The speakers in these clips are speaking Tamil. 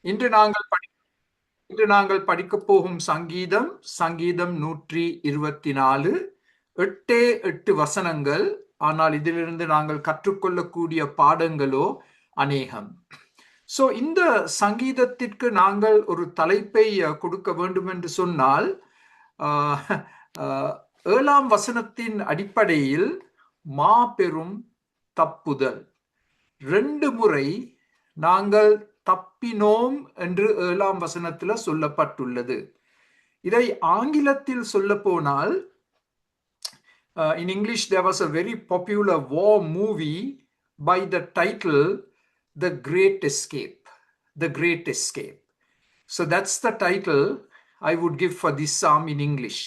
இன்று நாங்கள் இன்று நாங்கள் படிக்கப் போகும் சங்கீதம் சங்கீதம் 124. 8 வசனங்கள். ஆனால் இதிலிருந்து நாங்கள் கற்றுக்கொள்ளக்கூடிய பாடங்களோ அநேகம். இந்த சங்கீதத்திற்கு நாங்கள் ஒரு தலைப்பை கொடுக்க வேண்டும் என்று சொன்னால், 7ஆம் வசனத்தின் அடிப்படையில் மாபெரும் தப்புதல். 2 முறை நாங்கள் தப்பினோம் என்று 7ஆம் வசனத்தில் சொல்லப்பட்டுள்ளது. இதை ஆங்கிலத்தில் சொல்ல போனால், in English there was a very popular war movie by the title The Great Escape. The Great Escape. So that's the title I would give for this psalm in English.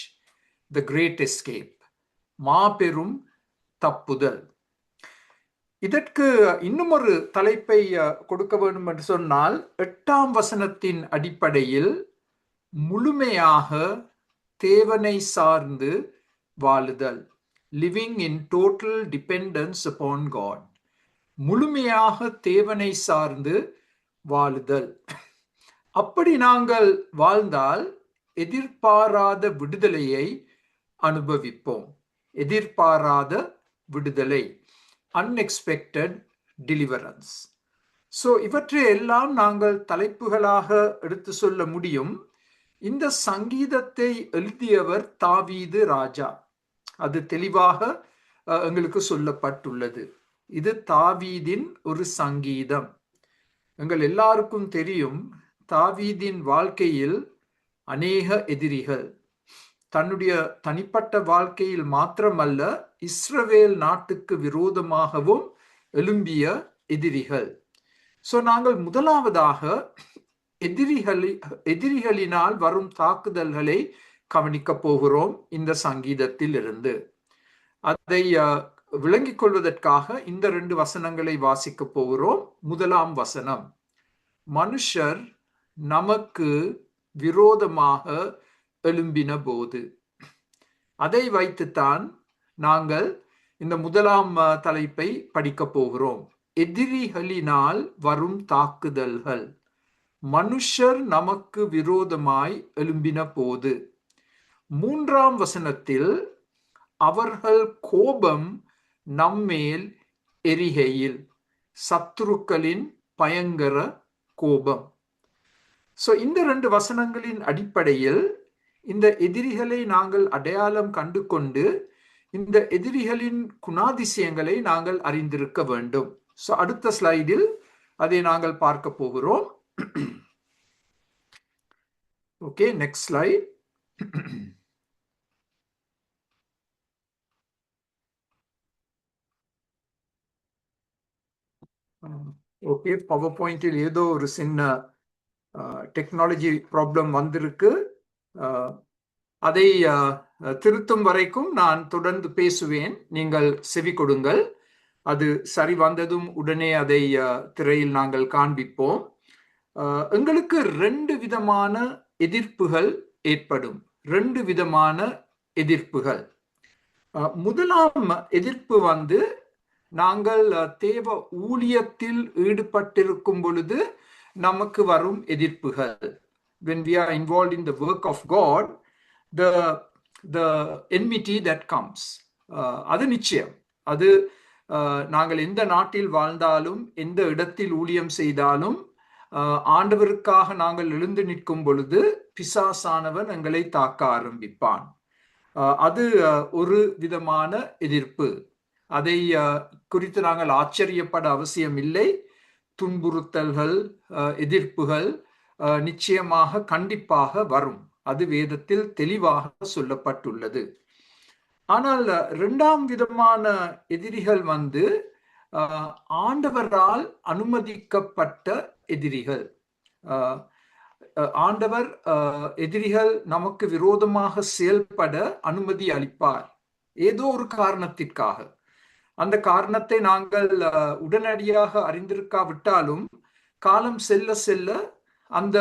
The Great Escape. மாபெரும் தப்புதல். இதற்கு இன்னும் ஒரு தலைப்பை கொடுக்க வேண்டும் என்று சொன்னால், 8ஆம் வசனத்தின் அடிப்படையில் முழுமையாக தேவனை சார்ந்து வாழுதல். Living in total dependence upon God. முழுமையாக தேவனை சார்ந்து வாழுதல். அப்படி நாங்கள் வாழ்ந்தால் எதிர்பாராத விடுதலையை அனுபவிப்போம். எதிர்பாராத விடுதலை. Unexpected deliverance. இவற்றை எல்லாம் நாங்கள் தலைப்புகளாக எடுத்து சொல்ல முடியும். இந்த சங்கீதத்தை எழுதியவர் தாவீது ராஜா. அது தெளிவாக எங்களுக்கு சொல்லப்பட்டுள்ளது. இது தாவீதின் ஒரு சங்கீதம். எங்கள் எல்லாருக்கும் தெரியும், தாவீதின் வாழ்க்கையில் அநேக எதிரிகள். தன்னுடைய தனிப்பட்ட வாழ்க்கையில் மாத்திரமல்ல, இஸ்ரவேல் நாட்டுக்கு விரோதமாகவும் எழும்பிய எதிரிகள். நாங்கள் முதலாவதாக எதிரிகளினால் வரும் தாக்குதல்களை கவனிக்க போகிறோம் இந்த சங்கீதத்தில் இருந்து. அதை விளங்கிக் கொள்வதற்காக இந்த 2 வசனங்களை வாசிக்க போகிறோம். 1ஆம் வசனம், மனுஷர் நமக்கு விரோதமாக எழும்பின போது. அதை வைத்துத்தான் நாங்கள் இந்த 1ஆம் தலைப்பை படிக்க போகிறோம். எதிரிகளினால் வரும் தாக்குதல்கள். மனுஷர் நமக்கு விரோதமாய் எழும்பின போது. 3ஆம் வசனத்தில், அவர்கள் கோபம் நம்மேல் எரிகையில். சத்துருக்களின் பயங்கர கோபம். இந்த 2 வசனங்களின் அடிப்படையில் இந்த எதிரிகளை நாங்கள் அடையாளம் கண்டு கொண்டு இந்த எதிரிகளின் குணாதிசயங்களை நாங்கள் அறிந்திருக்க வேண்டும். அடுத்த ஸ்லைடில் அதை நாங்கள் பார்க்க போகிறோம். Okay, next slide. Okay, power பாயிண்டில் ஏதோ ஒரு சின்ன டெக்னாலஜி ப்ராப்ளம் வந்திருக்கு. அதை திருத்தும் வரைக்கும் நான் தொடர்ந்து பேசுவேன். நீங்கள் செவி கொடுங்கள். அது சரி வந்ததும் உடனே அதை திரையில் நாங்கள் காண்பிப்போம். எங்களுக்கு 2 விதமான எதிர்ப்புகள் ஏற்படும். 2 விதமான எதிர்ப்புகள். முதலாம் எதிர்ப்பு நாங்கள் தேவ ஊழியத்தில் ஈடுபட்டிருக்கும் பொழுது நமக்கு வரும் எதிர்ப்புகள். When we are involved in the work of God, the enmity that comes. அது நிச்சயம். அது நாங்கள் எந்த நாட்டில் வாழ்ந்தாலும், எந்த இடத்தில் ஊழியம் செய்தாலும், ஆண்டவருக்காக நாங்கள் எழுந்து நிற்கும் பொழுது பிசாசானவன் எங்களை தாக்க ஆரம்பிப்பான். அது ஒரு விதமான எதிர்ப்பு. அதை குறித்து நாங்கள் ஆச்சரியப்பட அவசியம் இல்லை. துன்புறுத்தல்கள், எதிர்ப்புகள் நிச்சயமாக கண்டிப்பாக வரும். அது வேதத்தில் தெளிவாக சொல்லப்பட்டுள்ளது. ஆனால் 2ஆம் விதமான எதிரிகள் ஆண்டவரால் அனுமதிக்கப்பட்ட எதிரிகள். ஆண்டவர் எதிரிகள் நமக்கு விரோதமாக செயல்பட அனுமதி அளிப்பார் ஏதோ ஒரு காரணத்திற்காக. அந்த காரணத்தை நாங்கள் உடனடியாக அறிந்திருக்காவிட்டாலும் காலம் செல்ல செல்ல அந்த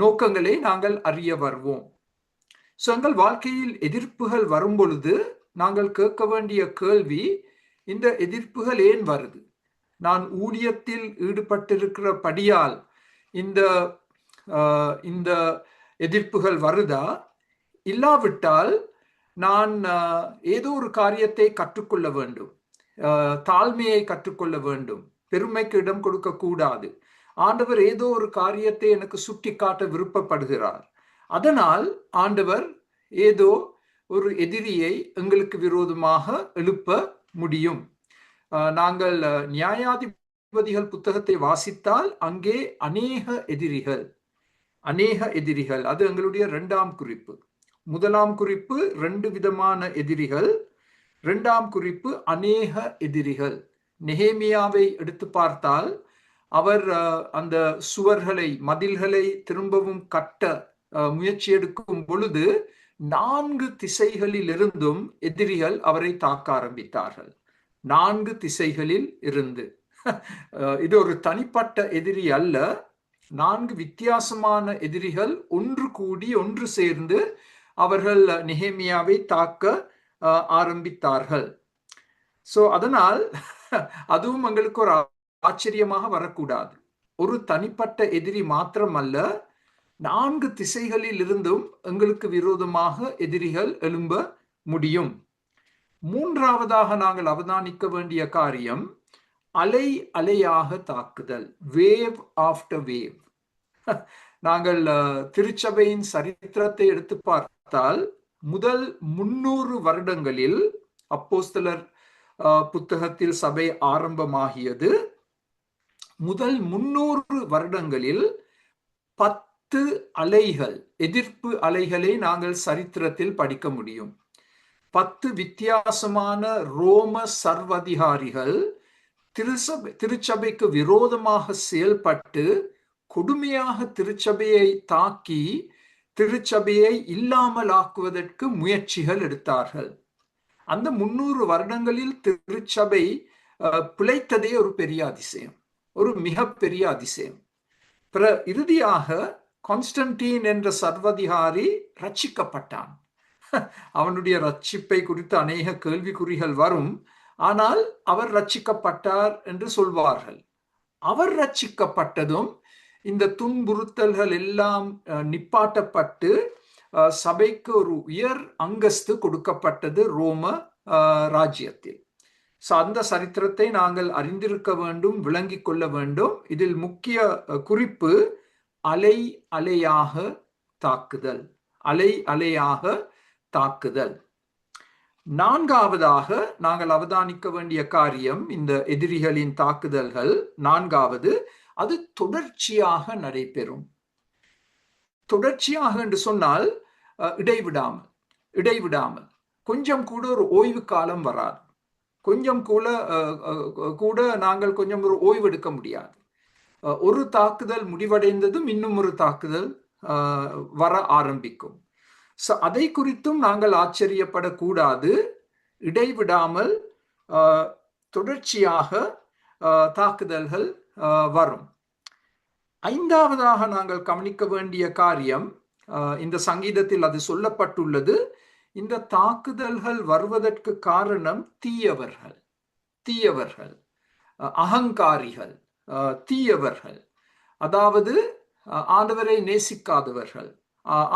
நோக்கங்களை நாங்கள் அறிய வருவோம். எங்கள் வாழ்க்கையில் எதிர்ப்புகள் வரும் பொழுது நாங்கள் கேட்க வேண்டிய கேள்வி, இந்த எதிர்ப்புகள் ஏன் வருது? நான் ஊழியத்தில் ஈடுபட்டிருக்கிற படியால் இந்த இந்த எதிர்ப்புகள் வருதா? இல்லாவிட்டால் நான் ஏதோ ஒரு காரியத்தை கற்றுக்கொள்ள வேண்டும், தாழ்மையை கற்றுக்கொள்ள வேண்டும், பெருமைக்கு இடம் கொடுக்க கூடாது. ஆண்டவர் ஏதோ ஒரு காரியத்தை எனக்கு சுட்டி காட்ட விருப்பப்படுகிறார். அதனால் ஆண்டவர் ஏதோ ஒரு எதிரியை எங்களுக்கு விரோதமாக எழுப்ப முடியும். நாங்கள் நியாயாதிபதிகள் புத்தகத்தை வாசித்தால் அங்கே அநேக எதிரிகள். அது எங்களுடைய 2ஆம் குறிப்பு. 1ஆம் குறிப்பு 2 விதமான எதிரிகள், 2ஆம் குறிப்பு அநேக எதிரிகள். நெகேமியாவை எடுத்து பார்த்தால் அவர் அந்த சுவர்களை, மதில்களை திரும்பவும் கட்ட முயற்சி எடுக்கும் பொழுது 4 திசைகளில் இருந்தும் எதிரிகள் அவரை தாக்க ஆரம்பித்தார்கள். 4 திசைகளில் இருந்து. இது ஒரு தனிப்பட்ட எதிரி அல்ல, 4 வித்தியாசமான எதிரிகள் ஒன்று கூடி ஒன்று சேர்ந்து அவர்கள் நெகேமியாவை தாக்க ஆரம்பித்தார்கள். சோ அதனால் அதுவும் எங்களுக்கு ஒரு ஆச்சரியமாக வரக்கூடாது. ஒரு தனிப்பட்ட எதிரி மாத்திரமல்ல, 4 திசைகளில் இருந்தும் எங்களுக்கு விரோதமாக எதிரிகள் எழும்ப முடியும். 3ஆவதாக நாங்கள் அவதானிக்க வேண்டிய காரியம் அலை அலையாக தாக்குதல், வேவ் ஆஃப்டர் வேவ். நாங்கள் திருச்சபையின் சரித்திரத்தை எடுத்து பார்த்தால் முதல் 300 வருடங்களில் அப்போஸ்தலர் புத்தகத்தில் சபை ஆரம்பமாகியது. முதல் 300 வருடங்களில் 10 அலைகள், எதிர்ப்பு அலைகளை நாங்கள் சரித்திரத்தில் படிக்க முடியும். 10 வித்தியாசமான ரோம சர்வதிகாரிகள் திருச்சபைக்கு விரோதமாக செயல்பட்டு கொடுமையாக திருச்சபையை தாக்கி திருச்சபையை இல்லாமல் ஆக்குவதற்கு முயற்சிகள் எடுத்தார்கள். அந்த 300 வருடங்களில் திருச்சபை பிழைத்ததே ஒரு பெரிய அதிசயம், ஒரு மிகப்பெரிய அதிசயம். இறுதியாக கான்ஸ்டன்டீன் என்ற சர்வதிகாரி ரட்சிக்கப்பட்டான். அவனுடைய ரட்சிப்பை குறித்து அநேக கேள்விக்குறிகள் வரும். ஆனால் அவர் ரட்சிக்கப்பட்டார் என்று சொல்வார்கள். அவர் ரட்சிக்கப்பட்டதும் இந்த துன்புறுத்தல்கள் எல்லாம் நிப்பாட்டப்பட்டு சபைக்கு ஒரு உயர் அந்தஸ்து கொடுக்கப்பட்டது ரோம ராஜ்யத்தில். அந்த சரித்திரத்தை நாங்கள் அறிந்திருக்க வேண்டும், விளங்கிக் கொள்ள வேண்டும். இதில் முக்கிய குறிப்பு அலை அலையாக தாக்குதல், அலை அலையாக தாக்குதல். 4ஆவதாக நாங்கள் அவதானிக்க வேண்டிய காரியம் இந்த எதிரிகளின் தாக்குதல்கள். 4ஆவது, அது தொடர்ச்சியாக நடைபெறும். தொடர்ச்சியாக என்று சொன்னால் இடைவிடாமல், கொஞ்சம் கூட ஒரு ஓய்வு காலம் வராது. கொஞ்சம் கூட நாங்கள் கொஞ்சம் ஒரு ஓய்வு எடுக்க முடியாது. ஒரு தாக்குதல் முடிவடைந்ததும் இன்னும் ஒரு தாக்குதல் வர ஆரம்பிக்கும். அதை குறித்தும் நாங்கள் ஆச்சரியப்படக்கூடாது. இடைவிடாமல் தொடர்ச்சியாக தாக்குதல்கள் வரும். 5ஆவதாக நாங்கள் கவனிக்க வேண்டிய காரியம், இந்த சங்கீதத்தில் அது சொல்லப்பட்டுள்ளது, இந்த தாக்குதல்கள் வருவதற்கு காரணம் தீயவர்கள், அகங்காரிகள், தீயவர்கள், அதாவது ஆண்டவரை நேசிக்காதவர்கள்,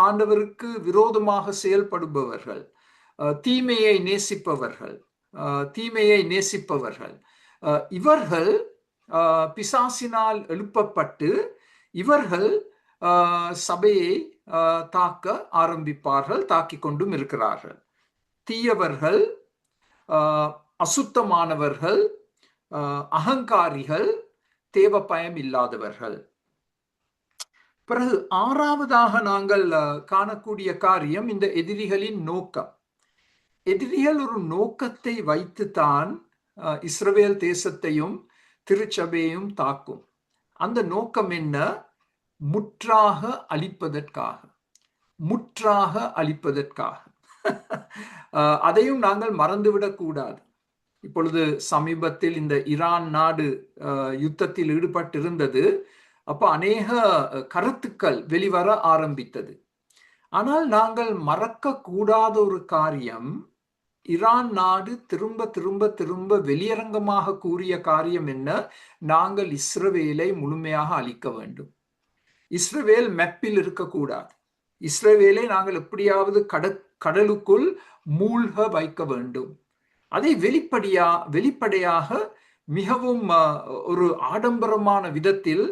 ஆண்டவருக்கு விரோதமாக செயல்படுபவர்கள், தீமையை நேசிப்பவர்கள். இவர்கள் பிசாசினால் எழுப்பப்பட்டு இவர்கள் சபையை தாக்க ஆரம்பிப்பார்கள், தாக்கிக் கொண்டும் இருக்கிறார்கள். தீயவர்கள், அசுத்தமானவர்கள், அகங்காரிகள், தேவ பயம் இல்லாதவர்கள். பிறகு 6ஆவதாக நாங்கள் காணக்கூடிய காரியம் இந்த எதிரிகளின் நோக்கம். எதிரிகள் ஒரு நோக்கத்தை வைத்துத்தான் இஸ்ரவேல் தேசத்தையும் திருச்சபையையும் தாக்கும். அந்த நோக்கம் என்ன? முற்றாக அழிப்பதற்காக. அதையும் நாங்கள் மறந்துவிடக் கூடாது. இப்பொழுது சமீபத்தில் இந்த ஈரான் நாடு யுத்தத்தில் ஈடுபட்டிருந்தது. அப்ப அநேக கருத்துக்கள் வெளிவர ஆரம்பித்தது. ஆனால் நாங்கள் மறக்க கூடாத ஒரு காரியம், ஈரான் நாடு திரும்ப வெளியரங்கமாக கூறிய காரியம் என்ன? நாங்கள் இஸ்ரவேலை முழுமையாக அழிக்க வேண்டும். இஸ்ரவேல் மெப்பில் இருக்கக்கூடாது. இஸ்ரவேலை நாங்கள் எப்படியாவது கடலுக்குள் மூழ்க வைக்க வேண்டும். அதை வெளிப்படையாக மிகவும் ஒரு ஆடம்பரமான விதத்தில்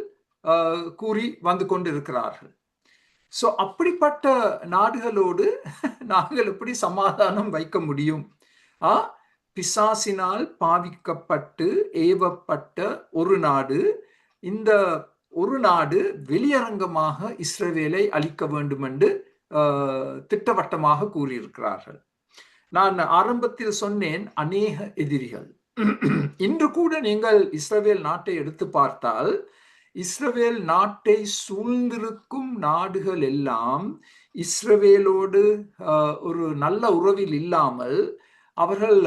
கூறி வந்து கொண்டிருக்கிறார்கள். சோ அப்படிப்பட்ட நாடுகளோடு நாங்கள் எப்படி சமாதானம் வைக்க முடியும்? பிசாசினால் பாவிக்கப்பட்டு ஏவப்பட்ட ஒரு நாடு, இந்த ஒரு நாடு வெளியரங்கமாக இஸ்ரவேலை அழிக்க வேண்டும் என்று திட்டவட்டமாக கூறியிருக்கிறார்கள். நான் ஆரம்பத்தில் சொன்னேன் அநேக எதிரிகள். இன்று கூட நீங்கள் இஸ்ரவேல் நாட்டை எடுத்து பார்த்தால், இஸ்ரவேல் நாட்டை சூழ்ந்திருக்கும் நாடுகள் எல்லாம் இஸ்ரவேலோடு ஒரு நல்ல உறவில் இல்லாமல் அவர்கள்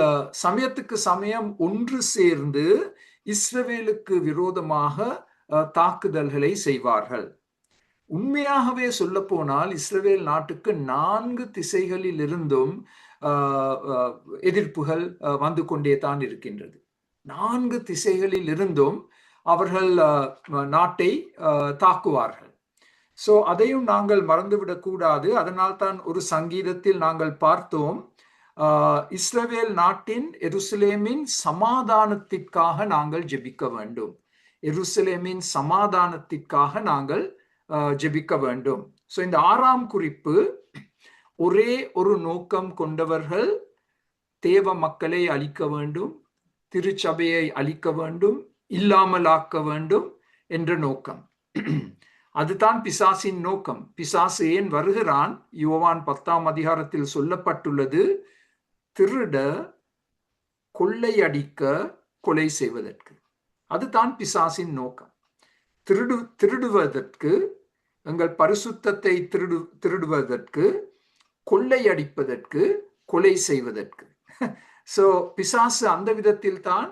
சமயத்துக்கு சமயம் ஒன்று சேர்ந்து இஸ்ரவேலுக்கு விரோதமாக தாக்குதல்களை செய்வார்கள். உண்மையாகவே சொல்ல போனால் இஸ்ரவேல் நாட்டுக்கு 4 திசைகளில் இருந்தும் எதிர்ப்புகள் வந்து கொண்டே தான் இருக்கின்றது. 4 திசைகளில் இருந்தும் அவர்கள் நாட்டை தாக்குவார்கள். சோ அதையும் நாங்கள் மறந்துவிடக் கூடாது. அதனால் தான் ஒரு சங்கீதத்தில் நாங்கள் பார்த்தோம், இஸ்ரவேல் நாட்டின் எருசலேமின் சமாதானத்திற்காக நாங்கள் ஜெபிக்க வேண்டும். எருசலேமின் சமாதானத்திற்காக நாங்கள் ஜெபிக்க வேண்டும். சோ இந்த 6ஆம் குறிப்பு, ஒரே ஒரு நோக்கம் கொண்டவர்கள் தேவ மக்களை அழிக்க வேண்டும், திருச்சபையை அழிக்க வேண்டும், இல்லாமலாக்க வேண்டும் என்ற நோக்கம். அதுதான் பிசாசின் நோக்கம். பிசாசு ஏன் வருகிறான்? யோவான் 10ஆம் அதிகாரத்தில் சொல்லப்பட்டுள்ளது, திருட, கொள்ளையடிக்க, கொலை செய்வதற்கு. அதுதான் பிசாசின் நோக்கம். திருடுவதற்கு, எங்கள் பரிசுத்தத்தை திருடுவதற்கு, கொள்ளையடிப்பதற்கு, கொலை செய்வதற்கு. சோ பிசாசு அந்த விதத்தில் தான்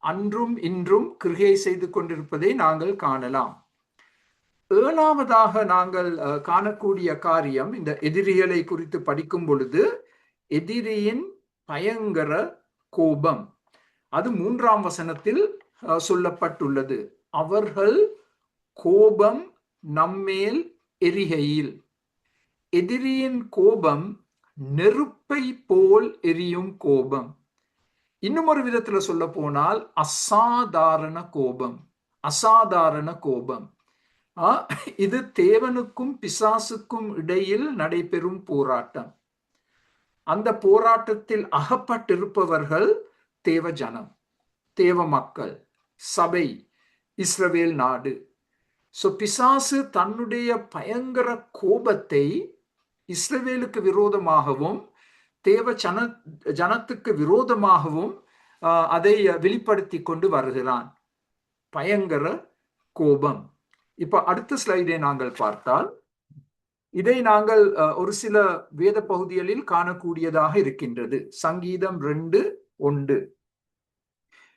அன்றும் இன்றும் கிரியை செய்து கொண்டிருப்பதை நாங்கள் காணலாம். 7ஆவதாக நாங்கள் காணக்கூடிய காரியம், இந்த எதிரிகளை குறித்து படிக்கும் பொழுது, எதிரியின் பயங்கர கோபம். அது 3ஆம் வசனத்தில் சொல்லப்பட்டுள்ளது. அவர்கள் கோபம் நம்மேல் எரிகையில். எதிரியின் கோபம் நெருப்பை போல் எரியும் கோபம். இன்னும் ஒரு விதத்துல சொல்ல போனால் அசாதாரண கோபம். அசாதாரண கோபம். இது தேவனுக்கும் பிசாசுக்கும் இடையில் நடைபெறும் போராட்டம். அந்த போராட்டத்தில் அகப்பட்டிருப்பவர்கள் தேவ ஜனம், தேவ மக்கள், சபை, இஸ்ரவேல் நாடு. சோ பிசாசு தன்னுடைய பயங்கர கோபத்தை இஸ்ரவேலுக்கு விரோதமாகவும் தேவ ஜனத்துக்கு விரோதமாகவும் அதை வெளிப்படுத்தி கொண்டு வருகிறான். பயங்கர கோபம். இப்ப அடுத்த ஸ்லைடை நாங்கள் பார்த்தால், இதை நாங்கள் ஒரு சில வேத பகுதிகளில் காணக்கூடியதாக இருக்கின்றது. சங்கீதம் 2:1,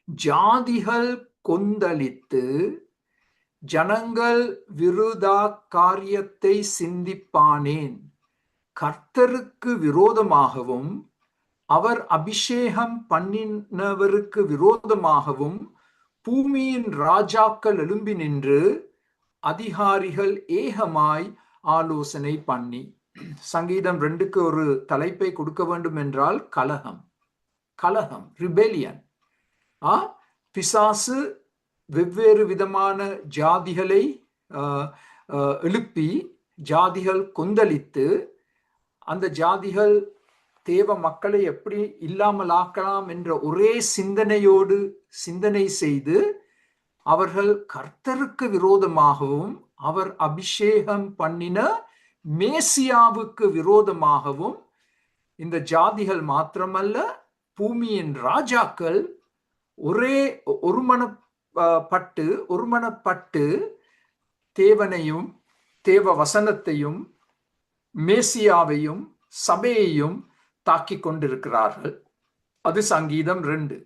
ஜாதிகள் கொந்தளித்து ஜனங்கள் விருதா காரியத்தை சிந்திப்பானேன். கர்த்தருக்கு விரோதமாகவும் அவர் அபிஷேகம் பண்ணினவருக்கு விரோதமாகவும் பூமியின் ராஜாக்கள் எழும்பி நின்று அதிகாரிகள் ஏகமாய் ஆலோசனை பண்ணி. சங்கீதம் 2க்கு ஒரு தலைப்பை கொடுக்க வேண்டும் என்றால் கலகம். கலகம், ரிபெலியன். பிசாசு வெவ்வேறு விதமான ஜாதிகளை எழுப்பி, ஜாதிகள் கொந்தளித்து, அந்த ஜாதிகள் தேவ மக்களை எப்படி இல்லாமல் ஆக்கலாம் என்ற ஒரே சிந்தனையோடு சிந்தனை செய்து அவர்கள் கர்த்தருக்கு விரோதமாகவும் அவர் அபிஷேகம் பண்ணின மேசியாவுக்கு விரோதமாகவும், இந்த ஜாதிகள் மாத்திரமல்ல பூமியின் ராஜாக்கள் ஒருமனப்பட்டு தேவனையும் தேவ வசனத்தையும் மேசியாவையும் சபையையும் தாக்கிக் கொண்டிருக்கிறார்கள். அது சங்கீதம் 2.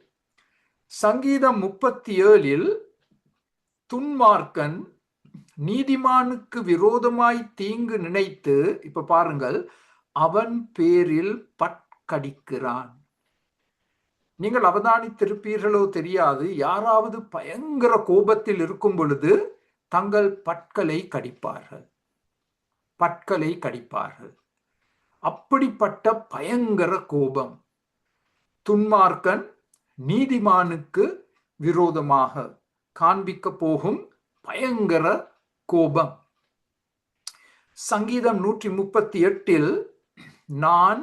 சங்கீதம் 37 துன்மார்க்கன் நீதிமானுக்கு விரோதமாய் தீங்கு நினைத்து, இப்ப பாருங்கள், அவன் பேரில் பட்கடிக்கிறான். நீங்கள் அவதானித்திருப்பீர்களோ தெரியாது, யாராவது பயங்கர கோபத்தில் இருக்கும் பொழுது தங்கள் பற்களை கடிப்பார்கள். பற்களை கடிப்பார்கள். அப்படிப்பட்ட பயங்கர கோபம். துன்மார்க்கன் நீதிமானுக்கு விரோதமாக காண்பிக்க போகும் பயங்கர கோபம். சங்கீதம் 138 நான்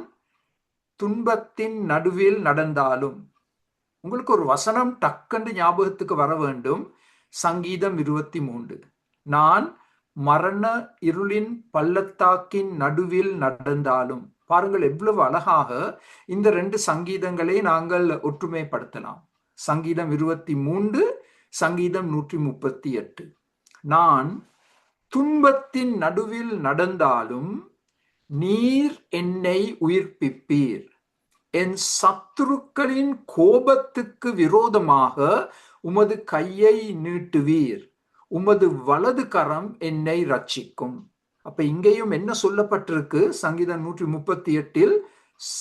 துன்பத்தின் நடுவில் நடந்தாலும், உங்களுக்கு ஒரு வசனம் டக்கண்டு ஞாபகத்துக்கு வர வேண்டும். சங்கீதம் 23 நான் மரண இருளின் பள்ளத்தாக்கின் நடுவில் நடந்தாலும். பாருங்கள் எவ்வளவு அழகாக இந்த 2 சங்கீதங்களை நாங்கள் ஒற்றுமைப்படுத்தலாம். சங்கீதம் 23, சங்கீதம் 138. நான் துன்பத்தின் நடுவில் நடந்தாலும் நீர் என்னை உயிர்ப்பிப்பீர். என் சத்துருக்களின் கோபத்துக்கு விரோதமாக உமது கையை நீட்டுவீர். உமது வலது கரம் என்னை ரட்சிக்கும். அப்ப இங்கேயும் என்ன சொல்லப்பட்டிருக்கு? சங்கீதம் 138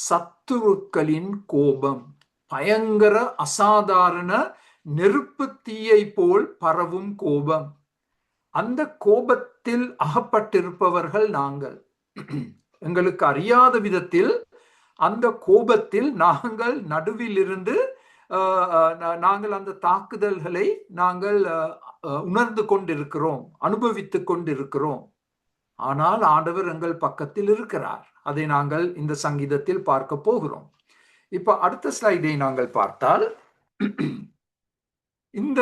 சத்துருக்களின் கோபம், பயங்கர அசாதாரண நெருப்பு தீயை போல் பரவும் கோபம். அந்த கோபத்தில் அகப்பட்டிருப்பவர்கள் நாங்கள். எங்களுக்கு அறியாத விதத்தில் அந்த கோபத்தில் நாங்கள் நடுவில் இருந்து நாங்கள் அந்த தாக்குதல்களை நாங்கள் உணர்ந்து கொண்டிருக்கிறோம், அனுபவித்துக் கொண்டிருக்கிறோம். ஆனால் ஆண்டவர் எங்கள் பக்கத்தில் இருக்கிறார். அதை நாங்கள் இந்த சங்கீதத்தில் பார்க்க போகிறோம். இப்ப அடுத்த ஸ்லைடை நாங்கள் பார்த்தால், இந்த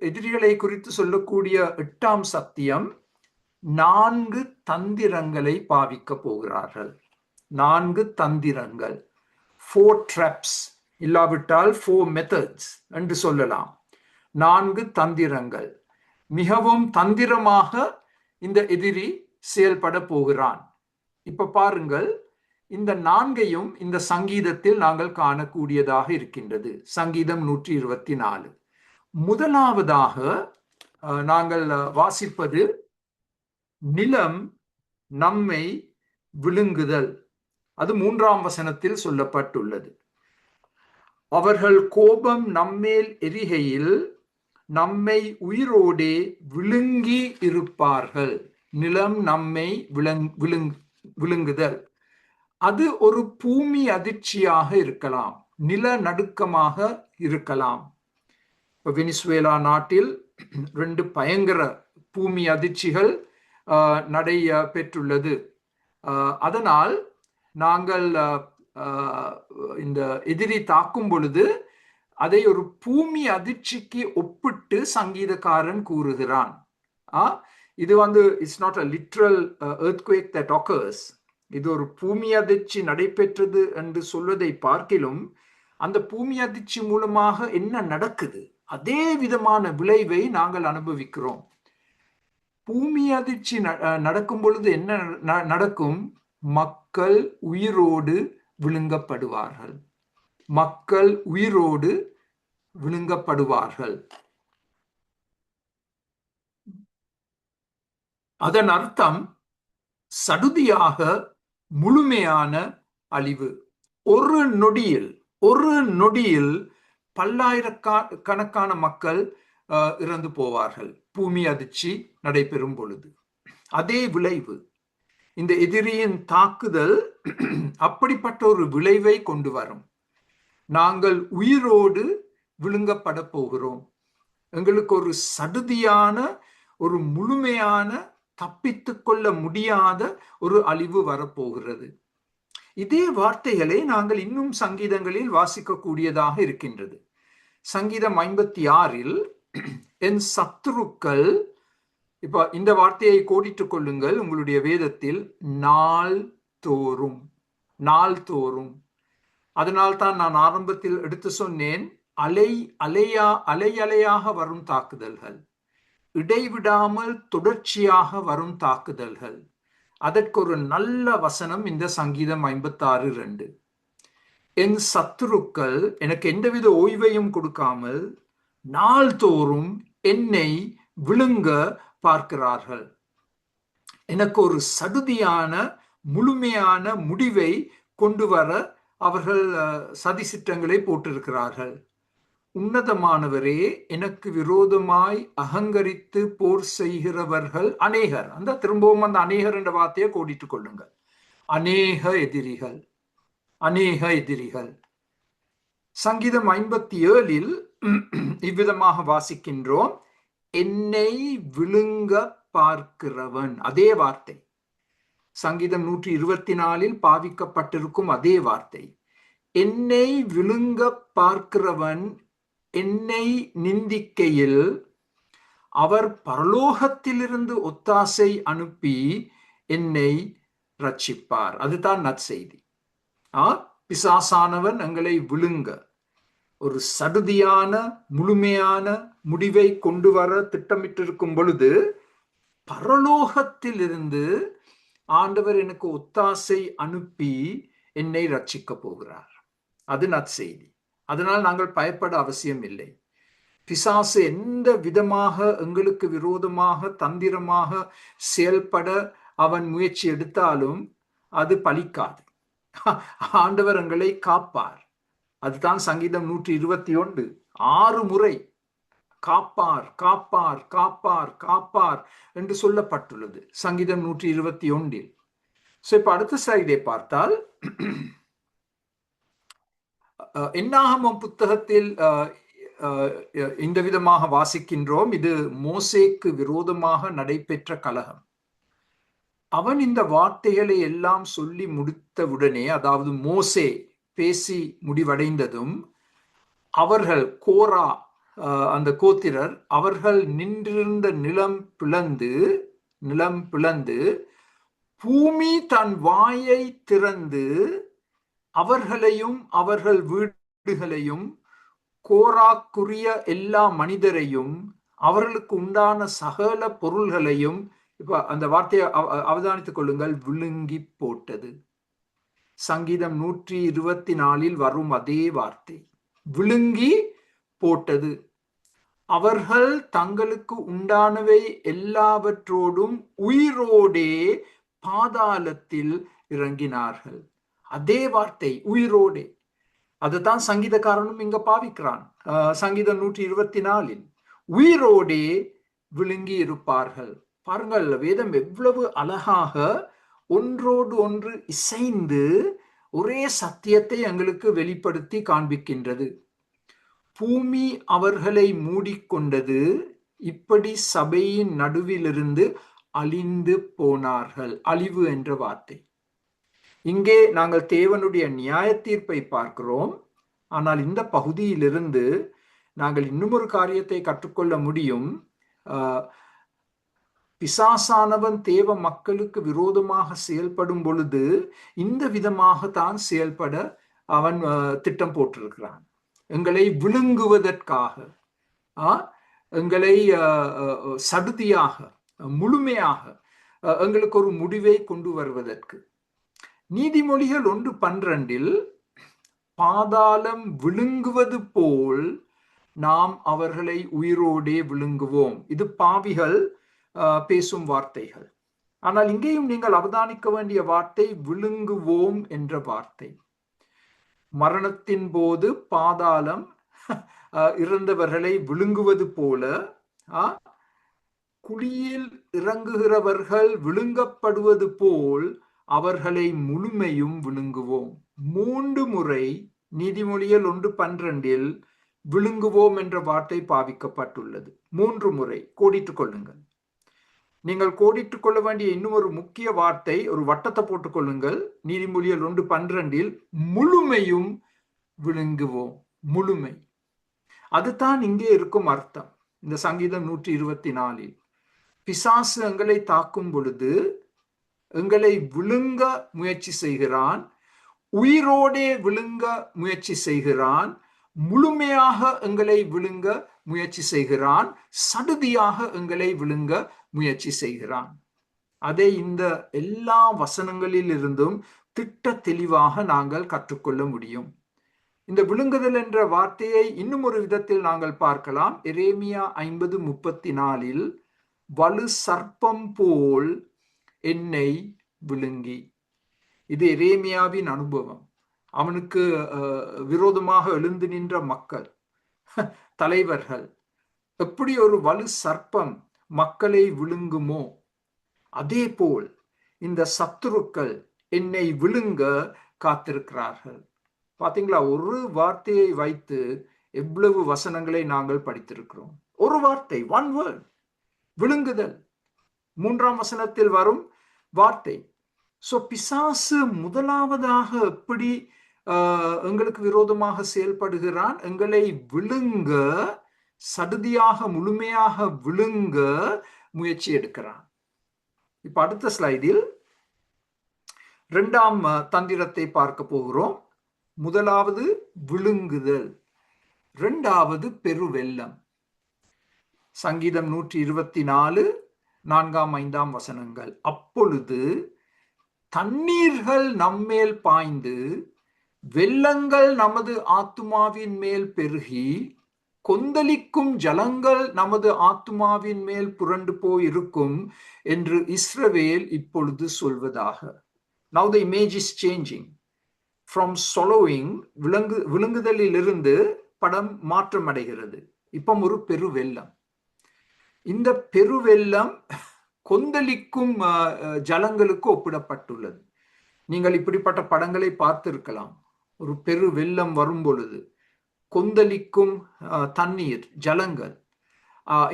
எதிரிகளை குறித்து சொல்லக்கூடிய 8ஆம் சத்தியம் 4 தந்திரங்களை பாவிக்க போகிறார்கள். 4 தந்திரங்கள், 4 traps, இல்லாவிட்டால் 4 methods என்று சொல்லலாம். 4 தந்திரங்கள். மிகவும் தந்திரமாக இந்த எதிரி செயல்பட போகிறான். இப்ப பாருங்கள், இந்த 4ஐயும் இந்த சங்கீதத்தில் நாங்கள் காணக்கூடியதாக இருக்கின்றது. சங்கீதம் 124. முதலாவதாக நாங்கள் வாசிப்பது நிலம் நம்மை விழுங்குதல். அது 3ஆம் வசனத்தில் சொல்லப்பட்டுள்ளது. அவர்கள் கோபம் நம்மேல் எரிகையில் நம்மை உயிரோடே விழுங்கி இருப்பார்கள். நிலம் நம்மை விழுங்குதல். அது ஒரு பூமி அதிர்ச்சியாக இருக்கலாம், நிலநடுக்கமாக இருக்கலாம். இப்போ வெனிசுவேலா நாட்டில் 2 பயங்கர பூமி அதிர்ச்சிகள் நடைபெற்றுள்ளது. அதனால் நாங்கள் இந்த எதிரி தாக்கும் பொழுது அதை ஒரு பூமி அதிர்ச்சிக்கு ஒப்பிட்டு சங்கீதக்காரன் கூறுகிறான். இது it's not a literal earthquake that occurs. இது ஒரு பூமி அதிர்ச்சி நடைபெற்றது என்று சொல்வதை பார்க்கிலும் அந்த பூமி அதிர்ச்சி மூலமாக என்ன நடக்குது, அதே விதமான விளைவை நாங்கள் அனுபவிக்கிறோம். பூமி அதிர்ச்சி நடக்கும் பொழுது என்ன நடக்கும்? மக்கள் உயிரோடு விழுங்கப்படுவார்கள். மக்கள் உயிரோடு விழுங்கப்படுவார்கள். அதன் அர்த்தம் சடுதியாக முழுமையான அழிவு. ஒரு நொடியில் பல்லாயிரக்கணக்கான மக்கள் இறந்து போவார்கள் பூமி அதிர்ச்சி நடைபெறும் பொழுது. அதே விளைவு. இந்த எதிரியின் தாக்குதல் அப்படிப்பட்ட ஒரு விளைவை கொண்டு வரும். நாங்கள் உயிரோடு விழுங்கப்பட போகிறோம். எங்களுக்கு ஒரு சடுதியான, ஒரு முழுமையான, தப்பித்துக் கொள்ள முடியாத ஒரு அழிவு வரப்போகிறது. இதே வார்த்தைகளை நாங்கள் இன்னும் சங்கீதங்களில் வாசிக்கக்கூடியதாக இருக்கின்றது. சங்கீதம் 56 என் சத்துருக்கள், இப்ப இந்த வார்த்தையை கோடிட்டுக் கொள்ளுங்கள் உங்களுடைய வேதத்தில், நாள் தோறும். அதனால்தான் நான் ஆரம்பத்தில் எடுத்து சொன்னேன், அலையாக வரும் தாக்குதல்கள், இடைவிடாமல் தொடர்ச்சியாக வரும் தாக்குதல்கள். அதற்கு ஒரு நல்ல வசனம் இந்த சங்கீதம் 56:2. என் சத்துருக்கள் எனக்கு எந்தவித ஓய்வையும் கொடுக்காமல் நாள்தோறும் என்னை விழுங்க பார்க்கிறார்கள். எனக்கு ஒரு சடுதியான முழுமையான முடிவை கொண்டு வர அவர்கள் சதி சிற்றங்களை போட்டிருக்கிறார்கள். உன்னதமானவரே, எனக்கு விரோதமாய் அகங்கரித்து போர் செய்கிறவர்கள் அநேகர். அந்த திரும்பவும் அந்த அநேகர் என்ற வார்த்தையை கோடிட்டுக் கொள்ளுங்கள். அநேக எதிரிகள், அநேக எதிரிகள். சங்கீதம் 57 இவ்விதமாக வாசிக்கின்றோம், என்னை விழுங்க பார்க்கிறவன். அதே வார்த்தை சங்கீதம் 124 பாவிக்கப்பட்டிருக்கும் அதே வார்த்தை. என்னை விழுங்க பார்க்கிறவன் என்னை நிந்திக்கையில் அவர் பரலோகத்திலிருந்து ஒத்தாசை அனுப்பி என்னை ரட்சிப்பார். அதுதான் நற்செய்தி. பிசாசானவன் எங்களை விழுங்க ஒரு சடுதியான முழுமையான முடிவை கொண்டு வர திட்டமிட்டிருக்கும் பொழுது பரலோகத்திலிருந்து ஆண்டவர் எனக்கு ஒத்தாசை அனுப்பி என்னை ரட்சிக்க போகிறார். அது நற்செய்தி. அதனால் நாங்கள் பயப்பட அவசியம் இல்லை. பிசாசு எந்த விதமாக எங்களுக்கு விரோதமாக தந்திரமாக செயல்பட அவன் முயற்சி எடுத்தாலும் அது பலிக்காது. ஆண்டவர் எங்களை காப்பார். அதுதான் சங்கீதம் 121 6 முறை காப்பார் காப்பார் காப்பார் காப்பார் என்று சொல்லப்பட்டுள்ளது சங்கீதம் 121. இப்ப அடுத்த ஸ்லைடை பார்த்தால் என்னாகமம் புத்தகத்தில் இந்த விதமாக வாசிக்கின்றோம், இது மோசேக்கு விரோதமாக நடைபெற்ற கலகம். அவன் இந்த வார்த்தைகளை எல்லாம் சொல்லி முடித்தவுடனே, அதாவது மோசே பேசி முடிவடைந்ததும், அவர்கள் கோரா அந்த கோத்திரர் அவர்கள் நின்றிருந்த நிலம் பிளந்து பூமி தன் வாயை திறந்து அவர்களையும் அவர்கள் வீடுகளையும் கோராக்குரிய எல்லா மனிதரையும் அவர்களுக்கு உண்டான சகல பொருள்களையும், இப்ப அந்த வார்த்தையை அவதானித்துக் கொள்ளுங்கள், விழுங்கி போட்டது. சங்கீதம் 124 வரும் அதே வார்த்தை, விழுங்கி போட்டது. அவர்கள் தங்களுக்கு உண்டானவை எல்லாவற்றோடும் உயிரோடே பாதாளத்தில் இறங்கினார்கள். அதே வார்த்தை, உயிரோடே. அதுதான் சங்கீதக்காரனும் இங்க பாவிக்கிறான். சங்கீதம் 124 உயிரோடே விழுங்கி இருப்பார்கள். பாருங்கள், வேதம் எவ்வளவு அழகாக ஒன்றோடு ஒன்று இசைந்து ஒரே சத்தியத்தை எங்களுக்கு வெளிப்படுத்தி காண்பிக்கின்றது. பூமி அவர்களை மூடிக்கொண்டது, இப்படி சபையின் நடுவிலிருந்து அழிந்து போனார்கள். அழிவு என்ற வார்த்தை. இங்கே நாங்கள் தேவனுடைய நியாய தீர்ப்பை பார்க்கிறோம். ஆனால் இந்த பகுதியிலிருந்து நாங்கள் இன்னும் ஒரு காரியத்தை கற்றுக்கொள்ள முடியும். பிசாசானவன் தேவ மக்களுக்கு விரோதமாக செயல்படும் பொழுது இந்த விதமாக தான் செயல்பட அவன் திட்டம் போட்டிருக்கிறான். எங்களை விழுங்குவதற்காக, எங்களை சடுதியாக முழுமையாக எங்களுக்கு ஒரு முடிவை கொண்டு வருவதற்கு. நீதிமொழிகள் 1:12 பாதாளம் விழுங்குவது போல் நாம் அவர்களை உயிரோடே விழுங்குவோம். இது பாவிகள் பேசும் வார்த்தைகள். ஆனால் இங்கேயும் நீங்கள் அவதானிக்க வேண்டிய வார்த்தை விழுங்குவோம் என்ற வார்த்தை. மரணத்தின் போது பாதாளம் இறந்தவர்களை விழுங்குவது போல குழியில் இறங்குகிறவர்கள் விழுங்கப்படுவது போல் அவர்களை முழுமையும் விழுங்குவோம். 3 முறை நீதிமொழிகள் 1:12 விழுங்குவோம் என்ற வார்த்தை பாவிக்கப்பட்டுள்ளது. 3 முறை கோடிட்டுக் கொள்ளுங்கள். நீங்கள் கோடிட்டுக் கொள்ள வேண்டிய இன்னும் ஒரு முக்கிய வார்த்தை, ஒரு வட்டத்தை போட்டுக் கொள்ளுங்கள். நீதிமொழிகள் 1:12 முழுமையும் விழுங்குவோம். முழுமை, அதுதான் இங்கே இருக்கும் அர்த்தம். இந்த சங்கீதம் 124 பிசாசு எங்களை தாக்கும் பொழுது எங்களை விழுங்க முயற்சி செய்கிறான், உயிரோடே விழுங்க முயற்சி செய்கிறான், முழுமையாக எங்களை விழுங்க முயற்சி செய்கிறான், சடுதியாக எங்களை விழுங்க முயற்சி செய்கிறான். அதை இந்த எல்லா வசனங்களில் இருந்தும் திட்ட தெளிவாக நாங்கள் கற்றுக்கொள்ள முடியும். இந்த விழுங்குதல் என்ற வார்த்தையை இன்னும் ஒரு விதத்தில் நாங்கள் பார்க்கலாம். எரேமியா 50:34 வலு சர்ப்பம் போல் என்னை விழுங்கி. இது எரேமியாவின் அனுபவம். அவனுக்கு விரோதமாக எழுந்து நின்ற மக்கள், தலைவர்கள், எப்படி ஒரு வலு சர்ப்பம் மக்களை விழுங்குமோ அதே போல் இந்த சத்துருக்கள் என்னை விழுங்க காத்திருக்கிறார்கள். பாத்தீங்களா, ஒரு வார்த்தையை வைத்து எவ்வளவு வசனங்களை நாங்கள் படித்திருக்கிறோம். ஒரு வார்த்தை, ஒன் வேர்ட், விழுங்குதல். 3ஆம் வசனத்தில் வரும் வார்த்தை. சோ பிசாசு முதலாவதாக எப்படி எங்களுக்கு விரோதமாக செயல்படுகிறான்? எங்களை விழுங்க, சடுதியாக முழுமையாக விழுங்க முயற்சி எடுக்கிறான். இப்ப அடுத்த ஸ்லைடில் 2ஆம் தந்திரத்தை பார்க்க போகிறோம். முதலாவது விழுங்குதல், 2வது பெருவெள்ளம். சங்கீதம் 124 4ஆம் 5ஆம் வசனங்கள். அப்பொழுது தண்ணீர்கள் நம்மேல் பாய்ந்து வெள்ளங்கள் நமது ஆத்துமாவின் மேல் பெருகி கொந்தளிக்கும் ஜலங்கள் நமது ஆத்துமாவின் மேல் புரண்டு போயிருக்கும் என்று இஸ்ரவேல் இப்பொழுது சொல்வதாக. Now the image is changing from swallowing, விழுங்குதலிலிருந்து படம் மாற்றம் அடைகிறது. இப்போ ஒரு பெருவெள்ளம். இந்த பெருவெள்ளம் கொந்தளிக்கும் ஜலங்களுக்கு ஒப்பிடப்பட்டுள்ளது. நீங்கள் இப்படிப்பட்ட படங்களை பார்த்திருக்கலாம். ஒரு பெரு வெள்ளம் வரும் பொழுது கொந்தளிக்கும் தண்ணீர், ஜலங்கள்,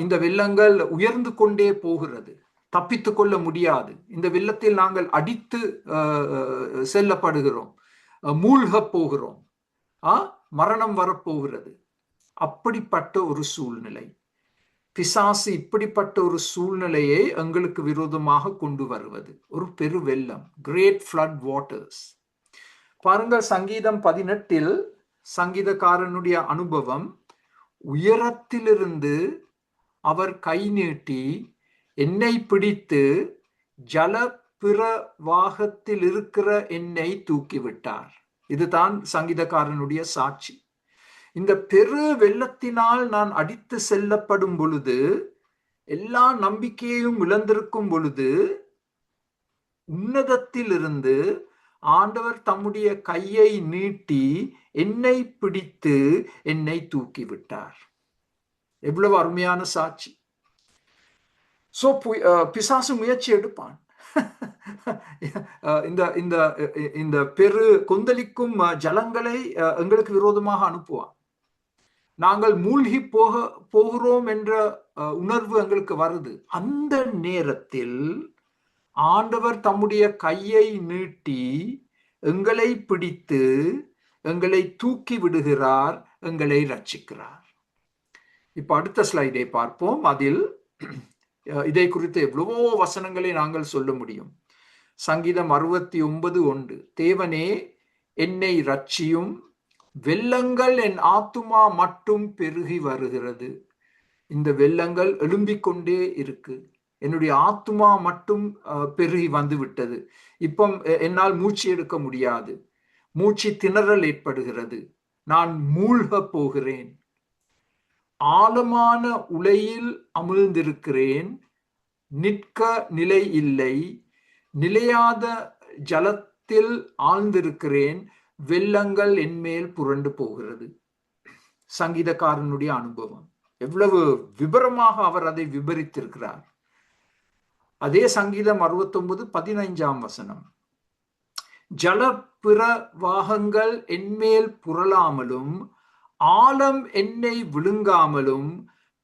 இந்த வெள்ளங்கள் உயர்ந்து கொண்டே போகிறது, தப்பித்து கொள்ள முடியாது. இந்த வெள்ளத்தில் நாங்கள் அடித்து செல்லப்படுகிறோம், மூழ்க போகிறோம், மரணம் வரப்போகிறது. அப்படிப்பட்ட ஒரு சூழ்நிலை. பிசாசு இப்படிப்பட்ட ஒரு சூழ்நிலையை எங்களுக்கு விரோதமாக கொண்டு வருவது, ஒரு பெருவெள்ளம், கிரேட் ஃப்ளட் வாட்டர்ஸ். பாருங்கள், சங்கீதம் 18 சங்கீதக்காரனுடைய அனுபவம். உயரத்திலிருந்து அவர் கை நீட்டி என்னை பிடித்து ஜல பிரவாகத்தில் இருக்கிற என்னை தூக்கிவிட்டார். இதுதான் சங்கீதக்காரனுடைய சாட்சி. இந்த பெரு வெள்ளத்தினால் நான் அடித்து செல்லப்படும் பொழுது, எல்லா நம்பிக்கையையும் இழந்திருக்கும் பொழுது, உன்னதத்திலிருந்து ஆண்டவர் தம்முடைய கையை நீட்டி என்னை பிடித்து என்னை தூக்கிவிட்டார். எவ்வளவு அருமையான சாட்சி. சோ பிசாசு முயற்சி எடுப்பான். இந்த பெரு கொந்தளிக்கும் ஜலங்களை எங்களுக்கு விரோதமாக அனுப்புவான். நாங்கள் மூழ்கி போகிறோம் என்ற உணர்வு எங்களுக்கு வருது. அந்த நேரத்தில் ஆண்டவர் தம்முடைய கையை நீட்டி எங்களை பிடித்து எங்களை தூக்கி விடுகிறார், எங்களை ரட்சிக்கிறார். இப்ப அடுத்த ஸ்லைடை பார்ப்போம். அதில் இதை குறித்து எவ்வளவோ வசனங்களை நாங்கள் சொல்ல முடியும். சங்கீதம் 69:1, தேவனே என்னை ரட்சியும், வெள்ளங்கள் என் ஆத்துமா மட்டும் பெருகி வருகிறது. இந்த வெள்ளங்கள் எழும்பிக் கொண்டே இருக்கு, என்னுடைய ஆத்துமா மட்டும் பெருகி வந்து விட்டது. இப்போ என்னால் மூச்சு எடுக்க முடியாது, மூச்சு திணறல் ஏற்படுகிறது, நான் மூழ்க போகிறேன், ஆழமான உலையில் அமிழ்ந்திருக்கிறேன், நிற்க நிலை இல்லை, நிலையாத ஜலத்தில் ஆழ்ந்திருக்கிறேன், வெள்ளங்கள் என்மேல் புரண்டு போகிறது. சங்கீதக்காரனுடைய அனுபவம். எவ்வளவு விபரமாக அவர் அதை விபரித்திருக்கிறார். அதே சங்கீதம் 69:15ஆம் வசனம், ஜல பிரவாகங்கள் என்மேல் புரளாமலும், ஆழம் என்னை விழுங்காமலும்,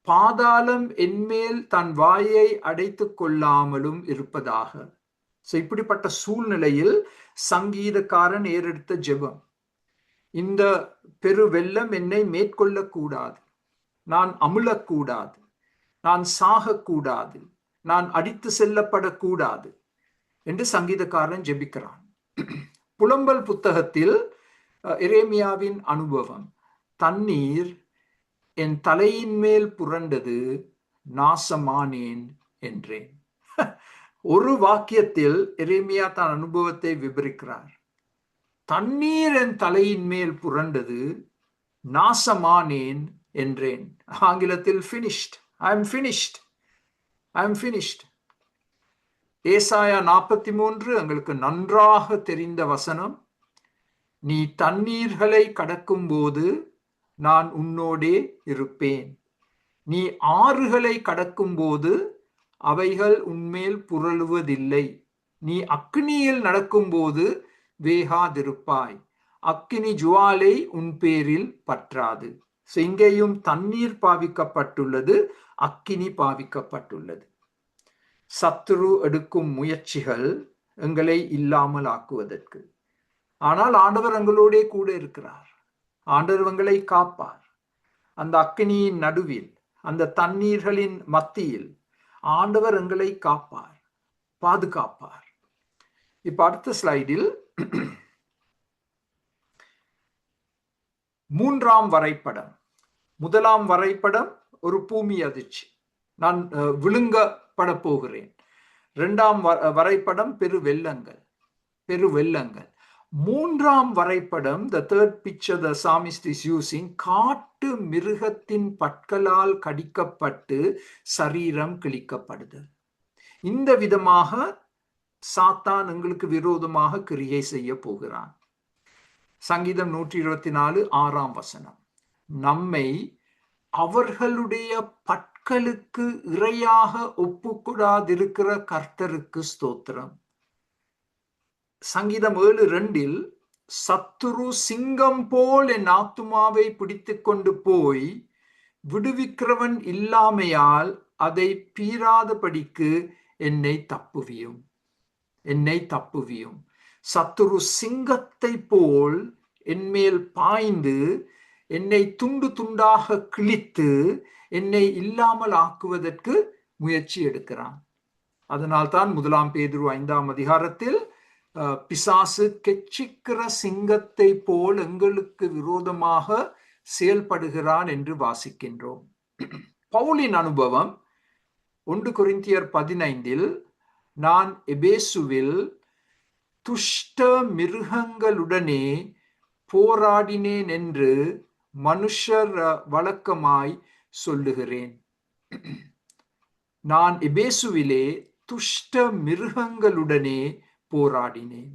பாதாளம் என்மேல் தன் வாயை அடைத்து கொள்ளாமலும் இருப்பதாக. இப்படிப்பட்ட சூழ்நிலையில் சங்கீதக்காரன் ஏறெடுத்த ஜெபம், இந்த பெரு வெள்ளம் என்னை மேற்கொள்ளக்கூடாது, நான் அமிழக்கூடாது, நான் சாகக்கூடாது, நான் அடித்து செல்லப்படக்கூடாது என்று சங்கீதக்காரன் ஜெபிக்கிறான். புலம்பல் புத்தகத்தில் எரேமியாவின் அனுபவம், தண்ணீர் என் தலையின் மேல் புரண்டது, நாசமானேன் என்றேன். ஒரு வாக்கியத்தில் எரேமியா தன் அனுபவத்தை விவரிக்கிறார். தண்ணீர் என் தலையின் மேல் புரண்டது, நாசமானேன் என்றேன். ஆங்கிலத்தில் finished, I am finished, I am finished. ஏசாயா 43 எங்களுக்கு நன்றாக தெரிந்த வசனம், நீ தண்ணீர்களை கடக்கும் போது நான் உன்னோடே இருப்பேன். நீ ஆறுகளை கடக்கும்போது அவைகள் உன்மேல் புரளுவதில்லை. நீ அக்னியில் நடக்கும்போது வேகாதிருப்பாய். அக்கினி ஜுவாலை உன் பேரில் பற்றாது. இங்கேயும் தண்ணீர் பாவிக்கப்பட்டுள்ளது, அக்கினி பாவிக்கப்பட்டுள்ளது. சத்துரு எடுக்கும் முயற்சிகள் எங்களை இல்லாமல் ஆக்குவதற்கு. ஆனால் ஆண்டவர் எங்களோட கூட இருக்கிறார். ஆண்டவர் எங்களை காப்பார். அந்த அக்கினியின் நடுவில், அந்த தண்ணீர்களின் மத்தியில் ஆண்டவர் எங்களை காப்பார், பாதுகாப்பார். இப்ப அடுத்த ஸ்லைடில் 3ஆம் வரைபடம். முதலாம் வரைபடம் ஒரு பூமி அதிர்ச்சி, நான் விழுங்கப்பட போகிறேன். 2ஆம் வரைபடம் பெருவெள்ளங்கள். 3ஆம் வரைபடம், the third picture the psalmist is using, காட்டு மிருகத்தின் பற்களால் கடிக்கப்பட்டு சரீரம் கிழிக்கப்படுதல். இந்த விதமாக சாத்தான் எங்களுக்கு விரோதமாக கிரியை செய்ய போகிறான். சங்கீதம் 124 6ஆம் வசனம், நம்மை அவர்களுடைய பற்களுக்கு இரையாக ஒப்புக்கூடாதிருக்கிற கர்த்தருக்கு ஸ்தோத்திரம். சங்கீதம் 7:2 சத்துரு சிங்கம் போல் என் ஆத்துமாவை பிடித்து கொண்டு போய் விடுவிக்கிறவன் இல்லாமையால் அதை பீறாதபடிக்கு என்னை தப்புவியும். சத்துரு சிங்கத்தை போல் என்மேல் பாய்ந்து என்னை துண்டு துண்டாக கிழித்து என்னை இல்லாமல் ஆக்குவதற்கு முயற்சி எடுக்கிறான். அதனால்தான் 1 பேதுரு 5ஆம் அதிகாரத்தில் பிசாசு கெச்சிக்கிற சிங்கத்தை போல் எங்களுக்கு விரோதமாக செயல்படுகிறான் என்று வாசிக்கின்றோம். பவுலின் அனுபவம் 1 கொரிந்தியர் 15, நான் எபேசுவில் துஷ்ட மிருகங்களுடனே போராடினேன் என்று மனுஷர் வழக்கமாய் சொல்லுகிறேன். நான் எபேசுவிலே துஷ்ட மிருகங்களுடனே போராடினேன்.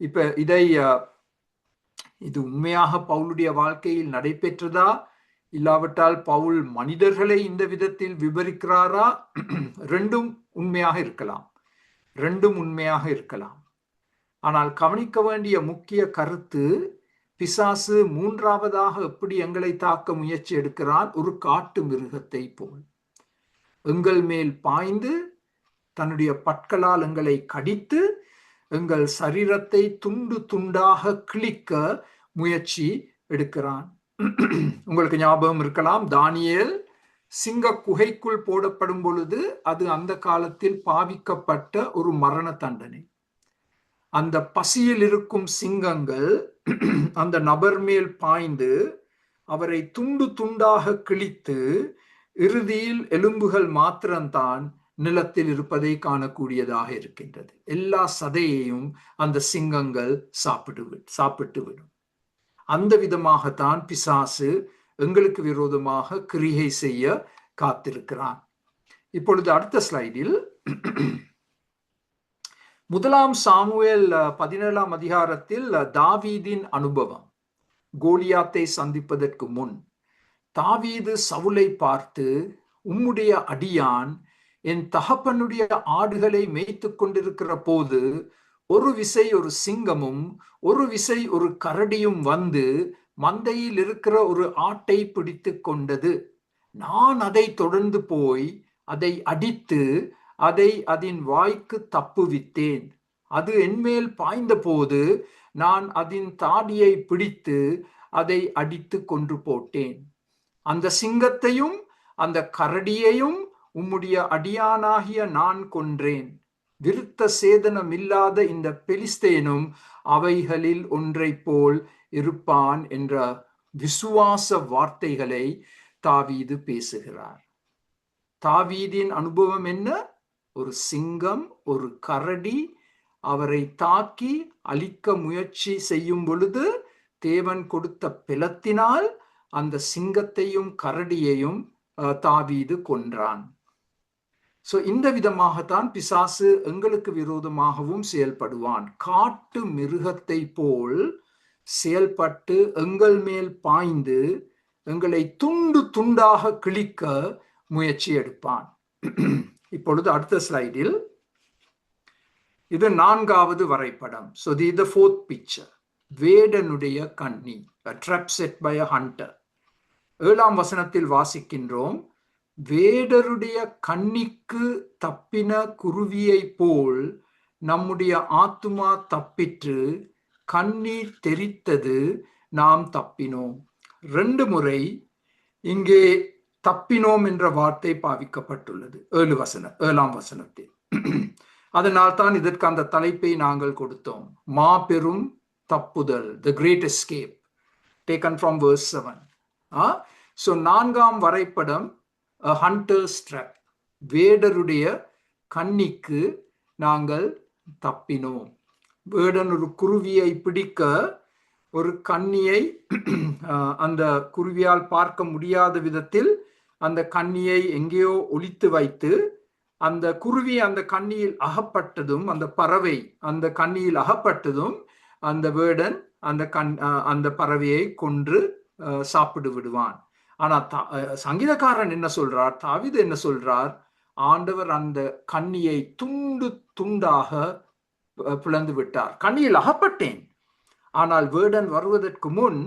இப்ப இது உண்மையாக பவுலுடைய வாழ்க்கையில் நடைபெற்றதா, இல்லாவிட்டால் பவுல் மனிதர்களை இந்த விதத்தில் விவரிக்கிறாரா? ரெண்டும் உண்மையாக இருக்கலாம். ஆனால் கவனிக்க வேண்டிய முக்கிய கருத்து, பிசாசு 3ஆவதாக எப்படி எங்களை தாக்க முயற்சி எடுக்கிறான்? ஒரு காட்டு மிருகத்தை போல் எங்கள் மேல் பாய்ந்து தன்னுடைய பற்களால் எங்களை கடித்து எங்கள் சரீரத்தை துண்டு துண்டாக கிழிக்க முயற்சி எடுக்கிறான். உங்களுக்கு ஞாபகம் இருக்கலாம், தானியேல் சிங்க குகைக்குள் போடப்படும் பொழுது அது அந்த காலத்தில் பாவிக்கப்பட்ட ஒரு மரண தண்டனை. அந்த பசியில் இருக்கும் சிங்கங்கள் அந்த நபர் மேல் பாய்ந்து அவரை துண்டு துண்டாக கிழித்து இறுதியில் எலும்புகள் மாத்திரம்தான் நிலத்தில் இருப்பதை காணக்கூடியதாக இருக்கின்றது. எல்லா சதையையும் அந்த சிங்கங்கள் சாப்பிட்டு விடும். அந்த விதமாகத்தான் பிசாசு எங்களுக்கு விரோதமாக கிரியை செய்ய காத்திருக்கிறான். இப்பொழுது அடுத்த ஸ்லைடில் 1 சாமுவேல் 17ஆம் அதிகாரத்தில் தாவீதின் அனுபவம். கோலியாத்தை சந்திப்பதற்கு முன் தாவீது சவுலை பார்த்து, உம்முடைய அடியான் என் தகப்பனுடைய ஆடுகளை மேய்த்து கொண்டிருக்கிற போது ஒரு விசை ஒரு சிங்கமும் ஒரு விசை ஒரு கரடியும் வந்து மந்தையில் இருக்கிற ஒரு ஆட்டை பிடித்து கொண்டது. நான் அதை தொடர்ந்து போய் அதை அடித்து அதை அதன் வாய்க்கு தப்புவித்தேன். அது என்மேல் பாய்ந்த போது நான் அதன் தாடியை பிடித்து அதை அடித்து கொன்று போட்டேன். அந்த சிங்கத்தையும் அந்த கரடியையும் உம்முடைய அடியானாகிய நான் கொன்றேன். விருத்த சேதனம் இல்லாத இந்த பெலிஸ்தேனும் அவைகளில் ஒன்றை போல் இருப்பான் என்ற விசுவாச வார்த்தைகளை தாவீது பேசுகிறார். தாவீதின் அனுபவம் என்ன? ஒரு சிங்கம், ஒரு கரடி அவரை தாக்கி அழிக்க முயற்சி செய்யும் பொழுது தேவன் கொடுத்த பெலத்தினால் அந்த சிங்கத்தையும் கரடியையும் தாவீது கொன்றான். இந்த விதமாகத்தான் பிசாசு எங்களுக்கு விரோதமாகவும் செயல்படுவான். காட்டு மிருகத்தை போல் செயல்பட்டு எங்கள் மேல் பாய்ந்து எங்களை துண்டு துண்டாக கிழிக்க முயற்சி எடுப்பான். இப்பொழுது அடுத்த ஸ்லைடில் இது 4வது வரைபடம். So the fourth picture. வேடனுடைய கண்ணி, a trap set by a hunter. 7ஆம் வசனத்தில் வாசிக்கின்றோம், வேடருடைய கண்ணிக்கு தப்பின குருவியை போல் நம்முடைய ஆத்துமா தப்பிற்று, கண்ணீர் தெரித்தது, நாம் தப்பினோம். 2 முறை இங்கே தப்பினோம் என்ற வார்த்தை பாவிக்கப்பட்டுள்ளது 7ஆம் வசனத்தில். அதனால் தான் இதற்கு அந்த தலைப்பை நாங்கள் கொடுத்தோம், மாபெரும் தப்புதல், the great escape, taken from verse 7. So 4ஆம் வரைபடம், a hunter's trap, வேடருடைய கண்ணிக்கு நாங்கள் தப்பினோம். வேடன் ஒரு குருவியை பிடிக்க ஒரு கண்ணியை அந்த குருவியால் பார்க்க முடியாத விதத்தில் அந்த கண்ணியை எங்கேயோ ஒளித்து வைத்து, அந்த குருவி அந்த கண்ணியில் அகப்பட்டதும், அந்த பறவை அந்த கண்ணியில் அகப்பட்டதும் அந்த வேடன் அந்த பறவையை கொன்று சாப்பிட்டு விடுவான். ஆனா சங்கீதக்காரன் என்ன சொல்றார், தாவீது என்ன சொல்றார், ஆண்டவர் அந்த கண்ணியை துண்டு துண்டாக பிளந்து விட்டார். கண்ணியில் அகப்பட்டேன், ஆனால் வேடன் வருவதற்கு முன்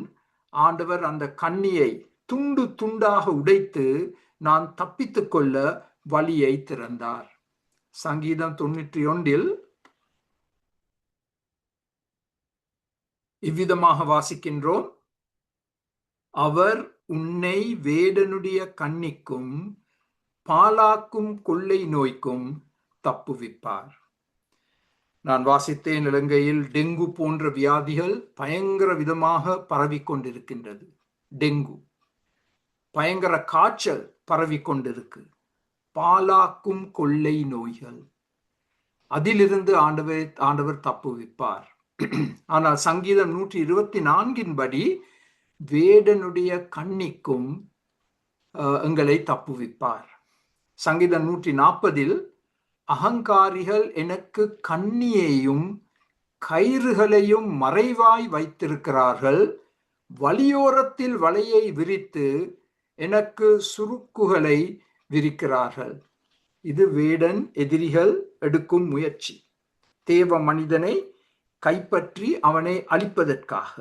ஆண்டவர் அந்த கண்ணியை துண்டு துண்டாக உடைத்து நான் தப்பித்துக் கொள்ள வழியை திறந்தார். சங்கீதம் 91 இவ்விதமாக வாசிக்கின்றோம், அவர் உன்னை வேடனுடைய கண்ணிக்கும் பாலாக்கும் கொள்ளை நோய்க்கும் தப்புவிப்பார். நான் வாசித்தேன், இலங்கையில் டெங்கு போன்ற வியாதிகள் பயங்கர விதமாக பரவிக்கொண்டிருக்கின்றது. டெங்கு, பயங்கர காய்ச்சல் பரவிக்கொண்டிருக்கு, பாலாக்கும் கொள்ளை நோய்கள், அதிலிருந்து ஆண்டவர் தப்புவிப்பார். ஆனால் சங்கீதம் 124 படி வேடனுடைய கண்ணிக்கும் எங்களை தப்புவிப்பார். சங்கீதம் 140 அகங்காரிகள் எனக்கு கண்ணியையும் கயிறுகளையும் மறைவாய் வைத்திருக்கிறார்கள், வழியோரத்தில் வலையை விரித்து எனக்கு சுருக்குகளை விரிக்கிறார்கள். இது வேடன் எதிரிகள் எடுக்கும் முயற்சி, தேவ மனிதனை கைப்பற்றி அவனை அழிப்பதற்காக.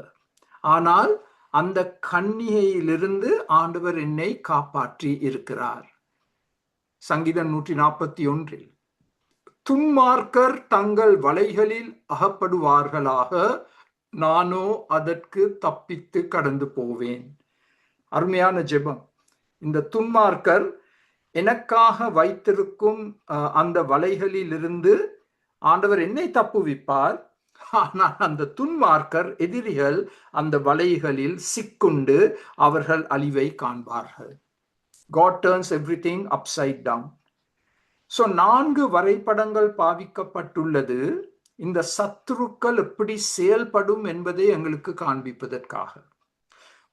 ஆனால் அந்த கண்ணியிலிருந்து ஆண்டவர் என்னை காப்பாற்றி இருக்கிறார். சங்கீதம் 141 துன்மார்க்கர் தங்கள் வலைகளில் அகப்படுவார்களாக, நானோ அதற்கு தப்பித்து கடந்து போவேன். அருமையான ஜெபம். இந்த துன்மார்க்கர் எனக்காக வைத்திருக்கும் அந்த வலைகளில் இருந்து ஆண்டவர் என்னை தப்புவிப்பார். ஆனால் அந்த துன்மார்க்கர் எதிரிகள் அந்த வலைகளில் சிக்குண்டு அவர்கள் அழிவை காண்பார்கள். God turns everything upside down. So 4 வரைபடங்கள் பாவிக்கப்பட்டுள்ளது இந்த சத்துருக்கள் எப்படி செயல்படும் என்பதை எங்களுக்கு காண்பிப்பதற்காக.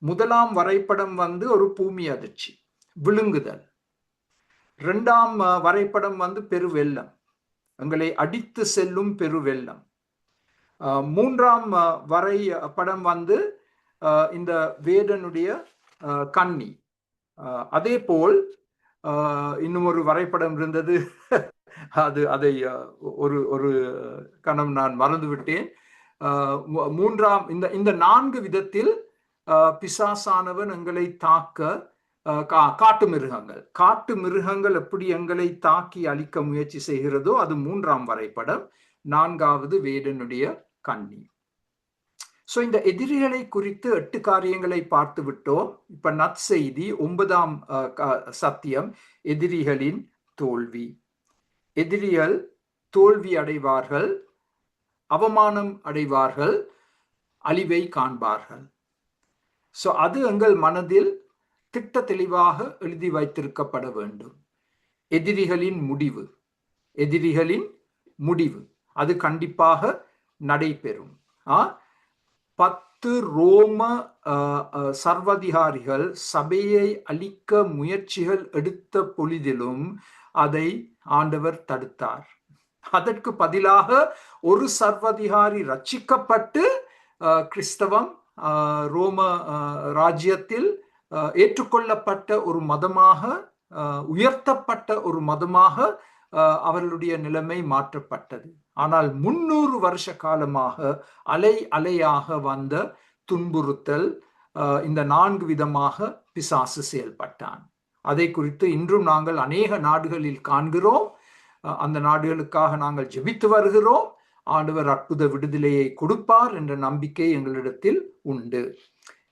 1ஆம் வரைபடம் ஒரு பூமி அதிர்ச்சி, விழுங்குதல். 2ஆம் வரைபடம் பெருவெள்ளம், எங்களை அடித்து செல்லும் பெருவெள்ளம். 3ஆம் வரைபடம் இந்த வேடனுடைய கண்ணி. அதே போல் இன்னும் ஒரு வரைபடம் இருந்தது, அதை ஒரு கணம் நான் மறந்துவிட்டேன். 3ஆம் இந்த 4 விதத்தில் பிசாசானவன் எங்களை தாக்க, காட்டு மிருகங்கள் எப்படி எங்களை தாக்கி அழிக்க முயற்சி செய்கிறதோ அது 3ஆம் வரைபடம். 4வது வேடனுடைய கண்ணி. சோ இந்த எதிரிகளை குறித்து 8 காரியங்களை பார்த்து விட்டோம். இப்ப நற்செய்தி 9ஆம் சத்தியம், எதிரிகளின் தோல்வி. எதிரிகள் தோல்வி அடைவார்கள், அவமானம் அடைவார்கள், அழிவை காண்பார்கள். சோ அது எங்கள் மனதில் திட்ட தெளிவாக எழுதி வைத்திருக்கப்பட வேண்டும். எதிரிகளின் முடிவு அது கண்டிப்பாக நடைபெறும். 10 ரோம சர்வதிகாரிகள் சபையை அழிக்க முயற்சிகள் எடுத்த பொழுதிலும் அதை ஆண்டவர் தடுத்தார். அதற்கு பதிலாக ஒரு சர்வதிகாரி ரட்சிக்கப்பட்டு கிறிஸ்தவம் ரோம ராஜ்யத்தில் ஏற்றுக்கொள்ளப்பட்ட ஒரு மதமாக, உயர்த்தப்பட்ட ஒரு மதமாக அவர்களுடைய நிலைமை மாற்றப்பட்டது. ஆனால் 300 வருஷ காலமாக அலை அலையாக வந்த துன்புறுத்தல், இந்த 4 விதமாக பிசாசு செயல்பட்டான். அதை குறித்து இன்றும் நாங்கள் அநேக நாடுகளில் காண்கிறோம். அந்த நாடுகளுக்காக நாங்கள் ஜெபித்து வருகிறோம். ஆண்டவர் அற்புத விடுதலையை கொடுப்பார் என்ற நம்பிக்கை எங்களிடத்தில் உண்டு.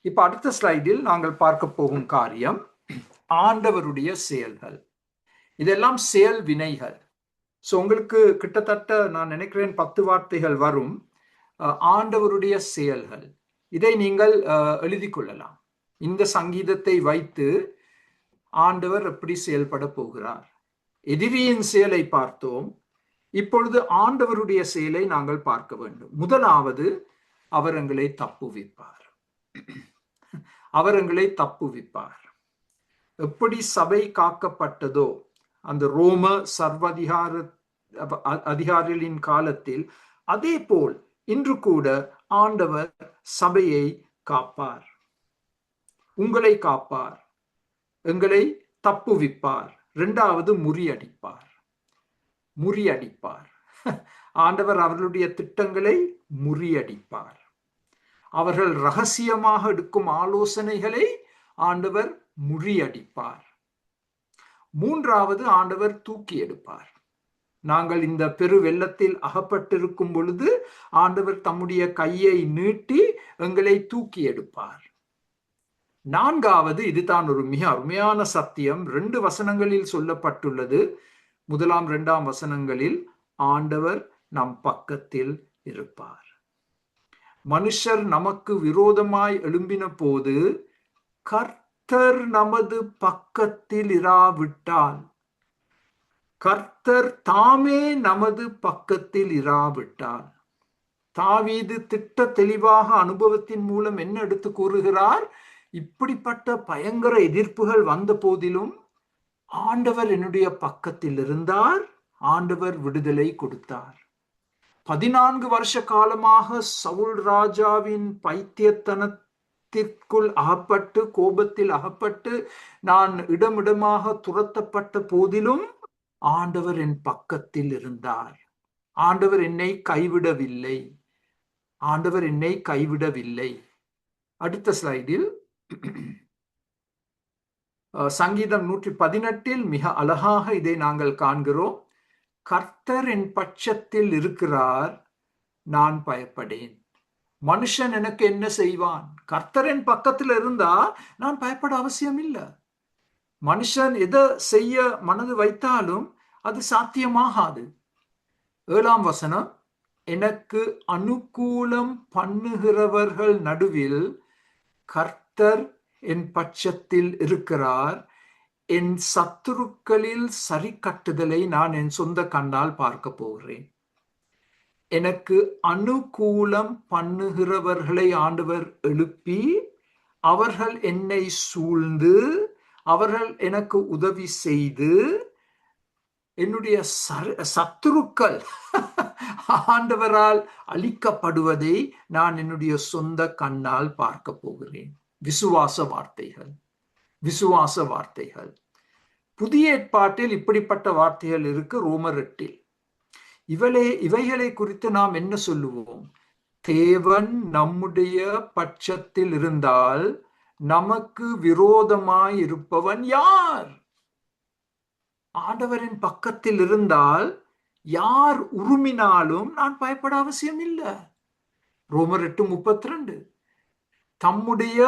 இப்ப அடுத்த ஸ்லைடில் நாங்கள் பார்க்க போகும் காரியம் ஆண்டவருடைய செயல்கள். இதெல்லாம் செயல் வினைகள். ஸோ உங்களுக்கு கிட்டத்தட்ட நான் நினைக்கிறேன் 10 வார்த்தைகள் வரும். ஆண்டவருடைய செயல்கள், இதை நீங்கள் எழுதி கொள்ளலாம். இந்த சங்கீதத்தை வைத்து ஆண்டவர் எப்படி செயல்பட போகிறார். எதிரியின் செயலை பார்த்தோம். இப்பொழுது ஆண்டவருடைய செயலை நாங்கள் பார்க்க வேண்டும். முதலாவது, அவர் எங்களை தப்புவிப்பார். அவர் எங்களை தப்புவிப்பார். எப்படி சபை காக்கப்பட்டதோ அந்த ரோம அதிகாரிகளின் காலத்தில், அதே போல் இன்று கூட ஆண்டவர் சபையை காப்பார், உங்களை காப்பார், எங்களை தப்புவிப்பார். இரண்டாவது, முறியடிப்பார். முறியடிப்பார். ஆண்டவர் அவர்களுடைய திட்டங்களை முறியடிப்பார். அவர்கள் ரகசியமாக எடுக்கும் ஆலோசனைகளை ஆண்டவர் முறியடிப்பார். மூன்றாவது, ஆண்டவர் தூக்கி எடுப்பார். நாங்கள் இந்த பெரு வெள்ளத்தில் அகப்பட்டிருக்கும் பொழுது ஆண்டவர் தம்முடைய கையை நீட்டி எங்களை தூக்கி எடுப்பார். நான்காவது, இதுதான் ஒரு மிக அருமையான சத்தியம், 2 வசனங்களில் சொல்லப்பட்டுள்ளது. 1, 2 வசனங்களில் ஆண்டவர் நம் பக்கத்தில் இருப்பார். மனுஷர் நமக்கு விரோதமாய் எழும்பின போது கர்த்தர் நமது பக்கத்தில் இராவிட்டால், கர்த்தர் தாமே நமது பக்கத்தில் இராவிட்டால். தாவீது திட்ட தெளிவாக அனுபவத்தின் மூலம் என்ன எடுத்து கூறுகிறார்? இப்படிப்பட்ட பயங்கர எதிர்ப்புகள் வந்த போதிலும் ஆண்டவர் என்னுடைய பக்கத்தில் இருந்தார், ஆண்டவர் விடுதலை கொடுத்தார். 14 வருஷ காலமாக சவுல் ராஜாவின் பைத்தியத்தனத்திற்குள் அகப்பட்டு, கோபத்தில் அகப்பட்டு நான் இடமிடமாக துரத்தப்பட்ட போதிலும் ஆண்டவர் என் பக்கத்தில் இருந்தார். ஆண்டவர் என்னை கைவிடவில்லை. ஆண்டவர் என்னை கைவிடவில்லை. அடுத்த ஸ்லைடில் சங்கீதம் 118 மிக அழகாக இதை நாங்கள் காண்கிறோம். கர்த்தர் என் பட்சத்தில் இருக்கிறார், நான் பயப்படேன். மனுஷன் எனக்கு என்ன செய்வான்? கர்த்தர் என் பக்கத்தில் இருந்தா நான் பயப்பட அவசியம் இல்லை. மனுஷன் எதை செய்ய மனது வைத்தாலும் அது சாத்தியமாகாது. 7ஆம் வசனம், எனக்கு அனுகூலம் பண்ணுகிறவர்கள் நடுவில் கர்த்தர் என் பட்சத்தில் இருக்கிறார், என் சத்துருக்களில் சரி கட்டுதலை நான் என் சொந்த கண்ணால் பார்க்க போகிறேன். எனக்கு அனுகூலம் பண்ணுகிறவர்களை ஆண்டவர் எழுப்பி, அவர்கள் என்னை சூழ்ந்து, அவர்கள் எனக்கு உதவி செய்து, என்னுடைய சத்துருக்கள் ஆண்டவரால் அழிக்கப்படுவதை நான் என்னுடைய சொந்த கண்ணால் பார்க்க போகிறேன். விசுவாச வார்த்தைகள், விசுவாச வார்த்தைகள். புதிய ஏற்பாட்டில் இப்படிப்பட்ட வார்த்தைகள் இருக்கு. ரோமர் 8. இவைகளை குறித்து நாம் என்ன சொல்லுவோம்? தேவன் நம்முடைய பட்சத்தில் இருந்தால் நமக்கு விரோதமாய் இருப்பவன் யார்? ஆண்டவரின் பக்கத்தில் இருந்தால் யார் உருமினாலும் நான் பயப்பட அவசியம் இல்லை. ரோமர் 8:32. தம்முடைய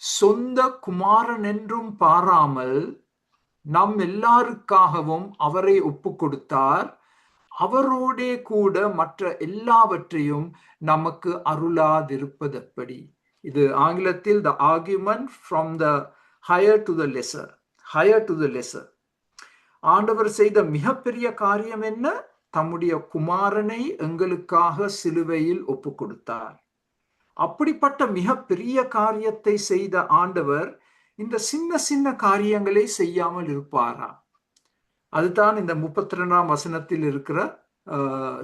சொந்த குமாரன் என்றும் பாராமல் நம் எல்லாருக்காகவும் அவரை ஒப்பு கொடுத்தார், அவரோடே கூட மற்ற எல்லாவற்றையும் நமக்கு அருளாதிருப்பதெப்படி? இது ஆங்கிலத்தில் the argument from the higher to the lesser, higher to the lesser. ஆண்டவர் செய்த மிகப்பெரிய காரியம் என்ன? தம்முடைய குமாரனை எங்களுக்காக சிலுவையில் ஒப்பு கொடுத்தார். அப்படிப்பட்ட மிகப்பெரிய காரியத்தை செய்த ஆண்டவர் இந்த சின்ன சின்ன காரியங்களை செய்யாமல் இருப்பாரா? அதுதான் இந்த 32ஆம் வசனத்தில் இருக்கிற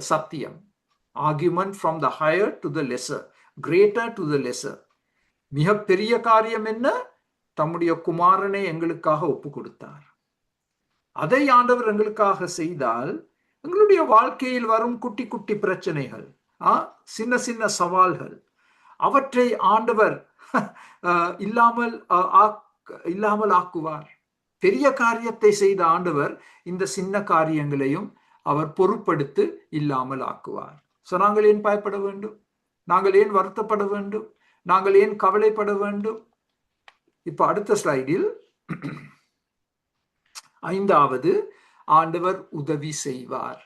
சத்தியம். Argument from the higher to the lesser. greater to the lesser. மிக பெரிய காரியம் என்ன? தம்முடைய குமாரனை எங்களுக்காக ஒப்பு கொடுத்தார். அதை ஆண்டவர் எங்களுக்காக செய்தால் எங்களுடைய வாழ்க்கையில் வரும் குட்டி குட்டி பிரச்சனைகள், சின்ன சின்ன சவால்கள், அவற்றை ஆண்டவர் இல்லாமல் ஆக்குவார். பெரிய காரியத்தை செய்த ஆண்டவர் இந்த சின்ன காரியங்களையும் அவர் பொறுப்படுத்தி இல்லாமல் ஆக்குவார். சோ நாங்கள் ஏன் பயப்பட வேண்டும்? நாங்கள் ஏன் வருத்தப்பட வேண்டும்? நாங்கள் ஏன் கவலைப்பட வேண்டும்? இப்ப அடுத்த ஸ்லைடில் 5வது ஆண்டவர் உதவி செய்வார்.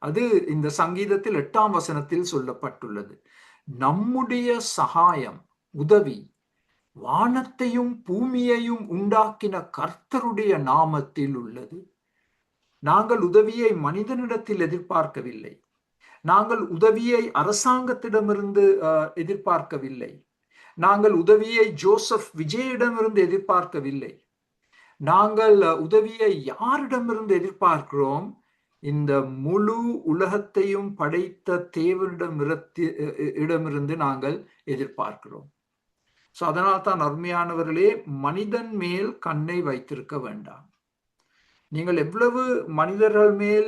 அது இந்த சங்கீதத்தில் 8ஆம் வசனத்தில் சொல்லப்பட்டுள்ளது. நம்முடைய சகாயம், உதவி வானத்தையும் பூமியையும் உண்டாக்கின கர்த்தருடைய நாமத்தில் உள்ளது. நாங்கள் உதவியை மனிதனிடத்தில் எதிர்பார்க்கவில்லை. நாங்கள் உதவியை அரசாங்கத்திடமிருந்து எதிர்பார்க்கவில்லை. நாங்கள் உதவியை ஜோசப் விஜயிடமிருந்து எதிர்பார்க்கவில்லை. நாங்கள் உதவியை யாரிடமிருந்து எதிர்பார்க்கிறோம்? இந்த முழு உலகத்தையும் படைத்த தேவனிடமிருந்து நாங்கள் எதிர்பார்க்கிறோம். சோ அதனால் தான் அருமையானவர்களே, மனிதன் மேல் கண்ணை வைத்திருக்க வேண்டாம். நீங்கள் எவ்வளவு மனிதர்கள் மேல்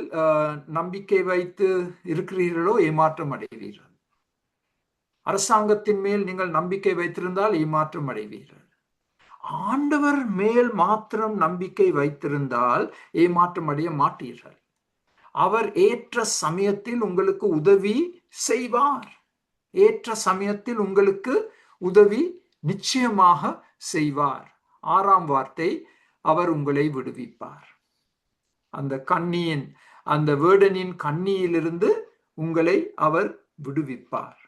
நம்பிக்கை வைத்து இருக்கிறீர்களோ ஏமாற்றம் அடைவீர்கள். அரசாங்கத்தின் மேல் நீங்கள் நம்பிக்கை வைத்திருந்தால் ஏமாற்றம் அடைவீர்கள். ஆண்டவர் மேல் மாத்திரம் நம்பிக்கை வைத்திருந்தால் ஏமாற்றம் அடைய மாட்டீர்கள். அவர் ஏற்ற சமயத்தில் உங்களுக்கு உதவி செய்வார். ஏற்ற சமயத்தில் உங்களுக்கு உதவி நிச்சயமாக செய்வார். 6ஆம் வார்த்தை, அவர் உங்களை விடுவிப்பார். அந்த கண்ணியின், அந்த வேடனின் கண்ணியிலிருந்து உங்களை அவர் விடுவிப்பார்.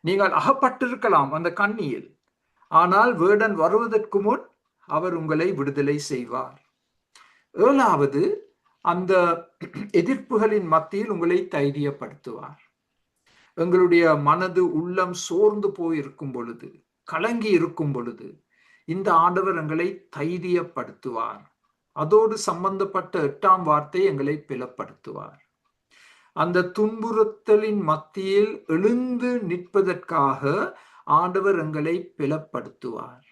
நீங்கள் அகப்பட்டிருக்கலாம் அந்த கண்ணியில், ஆனால் வேடன் வருவதற்கு முன் அவர் உங்களை விடுதலை செய்வார். 7வது, அந்த எதிர்ப்புகளின் மத்தியில் உங்களை தைரியப்படுத்துவார். எங்களுடைய மனது உள்ளம் சோர்ந்து போயிருக்கும் பொழுது, கலங்கி இருக்கும் பொழுது இந்த ஆண்டவர் எங்களை தைரியப்படுத்துவார். அதோடு சம்பந்தப்பட்ட 8ஆம் வார்த்தை, எங்களை பலப்படுத்துவார். அந்த துன்புறுத்தலின் மத்தியில் எழுந்து நிற்பதற்காக ஆண்டவர் எங்களை பலப்படுத்துவார்.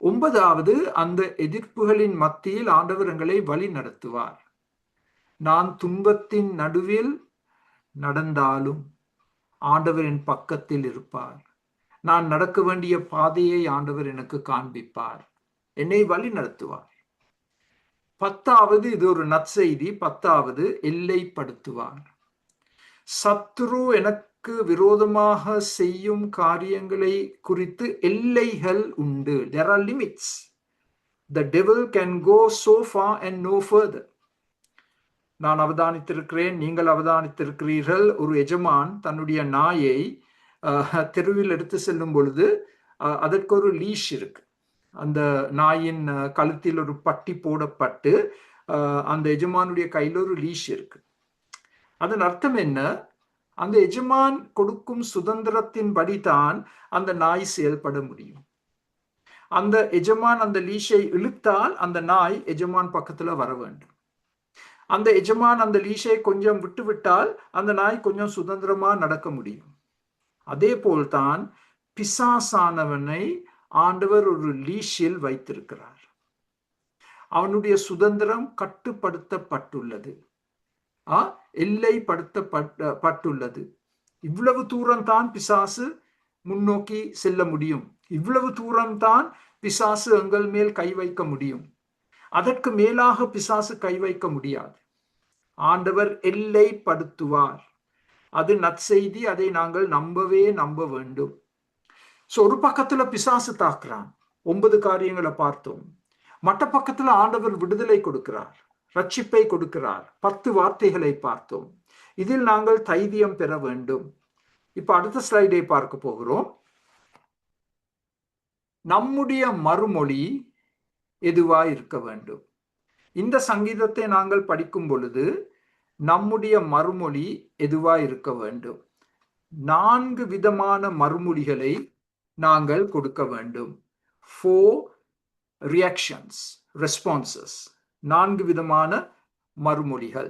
9வது, அந்த எதிர்ப்புகளின் மத்தியில் ஆண்டவர் எங்களை வழி நடத்துவார். நான் துன்பத்தின் நடுவில் நடந்தாலும் ஆண்டவரின் பக்கத்தில் இருப்பார். நான் நடக்க வேண்டிய பாதையை ஆண்டவர் எனக்கு காண்பிப்பார், என்னை வழி நடத்துவார். 10வது, இது ஒரு நற்செய்தி. 10வது, எல்லைப்படுத்துவார். சத்துரு எனக்கு விரோதமாக செய்யும் காரியங்களை குறித்து எல்லைகள் உண்டு. There are limits. The devil can go so far and no further. நான் அவதானித்திருக்கிறேன், நீங்கள் அவதானித்திருக்கிறீர்கள். ஒரு எஜமான் தன்னுடைய நாயை தெருவில் எடுத்து செல்லும் பொழுது அதற்கு ஒரு லீஷ் இருக்கு. அந்த நாயின் கழுத்தில் ஒரு பட்டி போடப்பட்டு அந்த எஜமானுடைய கையில் ஒரு லீஷ் இருக்கு. அதன் அர்த்தம் என்ன? அந்த எஜமான் கொடுக்கும் சுதந்திரத்தின் படிதான் அந்த நாய் செயல்பட முடியும். அந்த எஜமான் அந்த லீஷை இழுத்தால் அந்த நாய் எஜமான் பக்கத்துல வர வேண்டும். அந்த எஜமான் அந்த லீஷை கொஞ்சம் விட்டுவிட்டால் அந்த நாய் கொஞ்சம் சுதந்திரமா நடக்க முடியும். அதே போல்தான் பிசாசானவனை ஆண்டவர் ஒரு லீஷில் வைத்திருக்கிறார். அவனுடைய சுதந்திரம் கட்டுப்படுத்தப்பட்டுள்ளது, எல்லைப்படுத்தப்பட்டுள்ளது. இவ்வளவு தூரம் தான் பிசாசு முன்னோக்கி செல்ல முடியும், இவ்வளவு தூரம் தான் பிசாசு எங்கள் மேல் கை வைக்க முடியும், அதற்கு மேலாக பிசாசு கை வைக்க முடியாது. ஆண்டவர் எல்லைப்படுத்துவார். அது நற்செய்தி. அதை நாங்கள் நம்ப வேண்டும். சோ ஒரு பக்கத்துல பிசாசு தாக்குறான், 9 காரியங்களை பார்த்தோம். மற்ற பக்கத்துல ஆண்டவர் விடுதலை கொடுக்கிறார், ரட்சிப்பை கொடுக்கிறார். 10 வார்த்தைகளை பார்த்தோம். இதில் நாங்கள் தைரியம் பெற வேண்டும். இப்ப அடுத்த ஸ்லைடை பார்க்க போகிறோம். நம்முடைய மறுமொழி எதுவா இருக்க வேண்டும்? இந்த சங்கீதத்தை நாங்கள் படிக்கும் பொழுது நம்முடைய மறுமொழி எதுவா இருக்க வேண்டும்? 4 விதமான மறுமொழிகளை நாங்கள் கொடுக்க வேண்டும். 4 ரியாக்ஷன்ஸ், ரெஸ்பான்சஸ். 4 விதமான மறுமொழிகள்.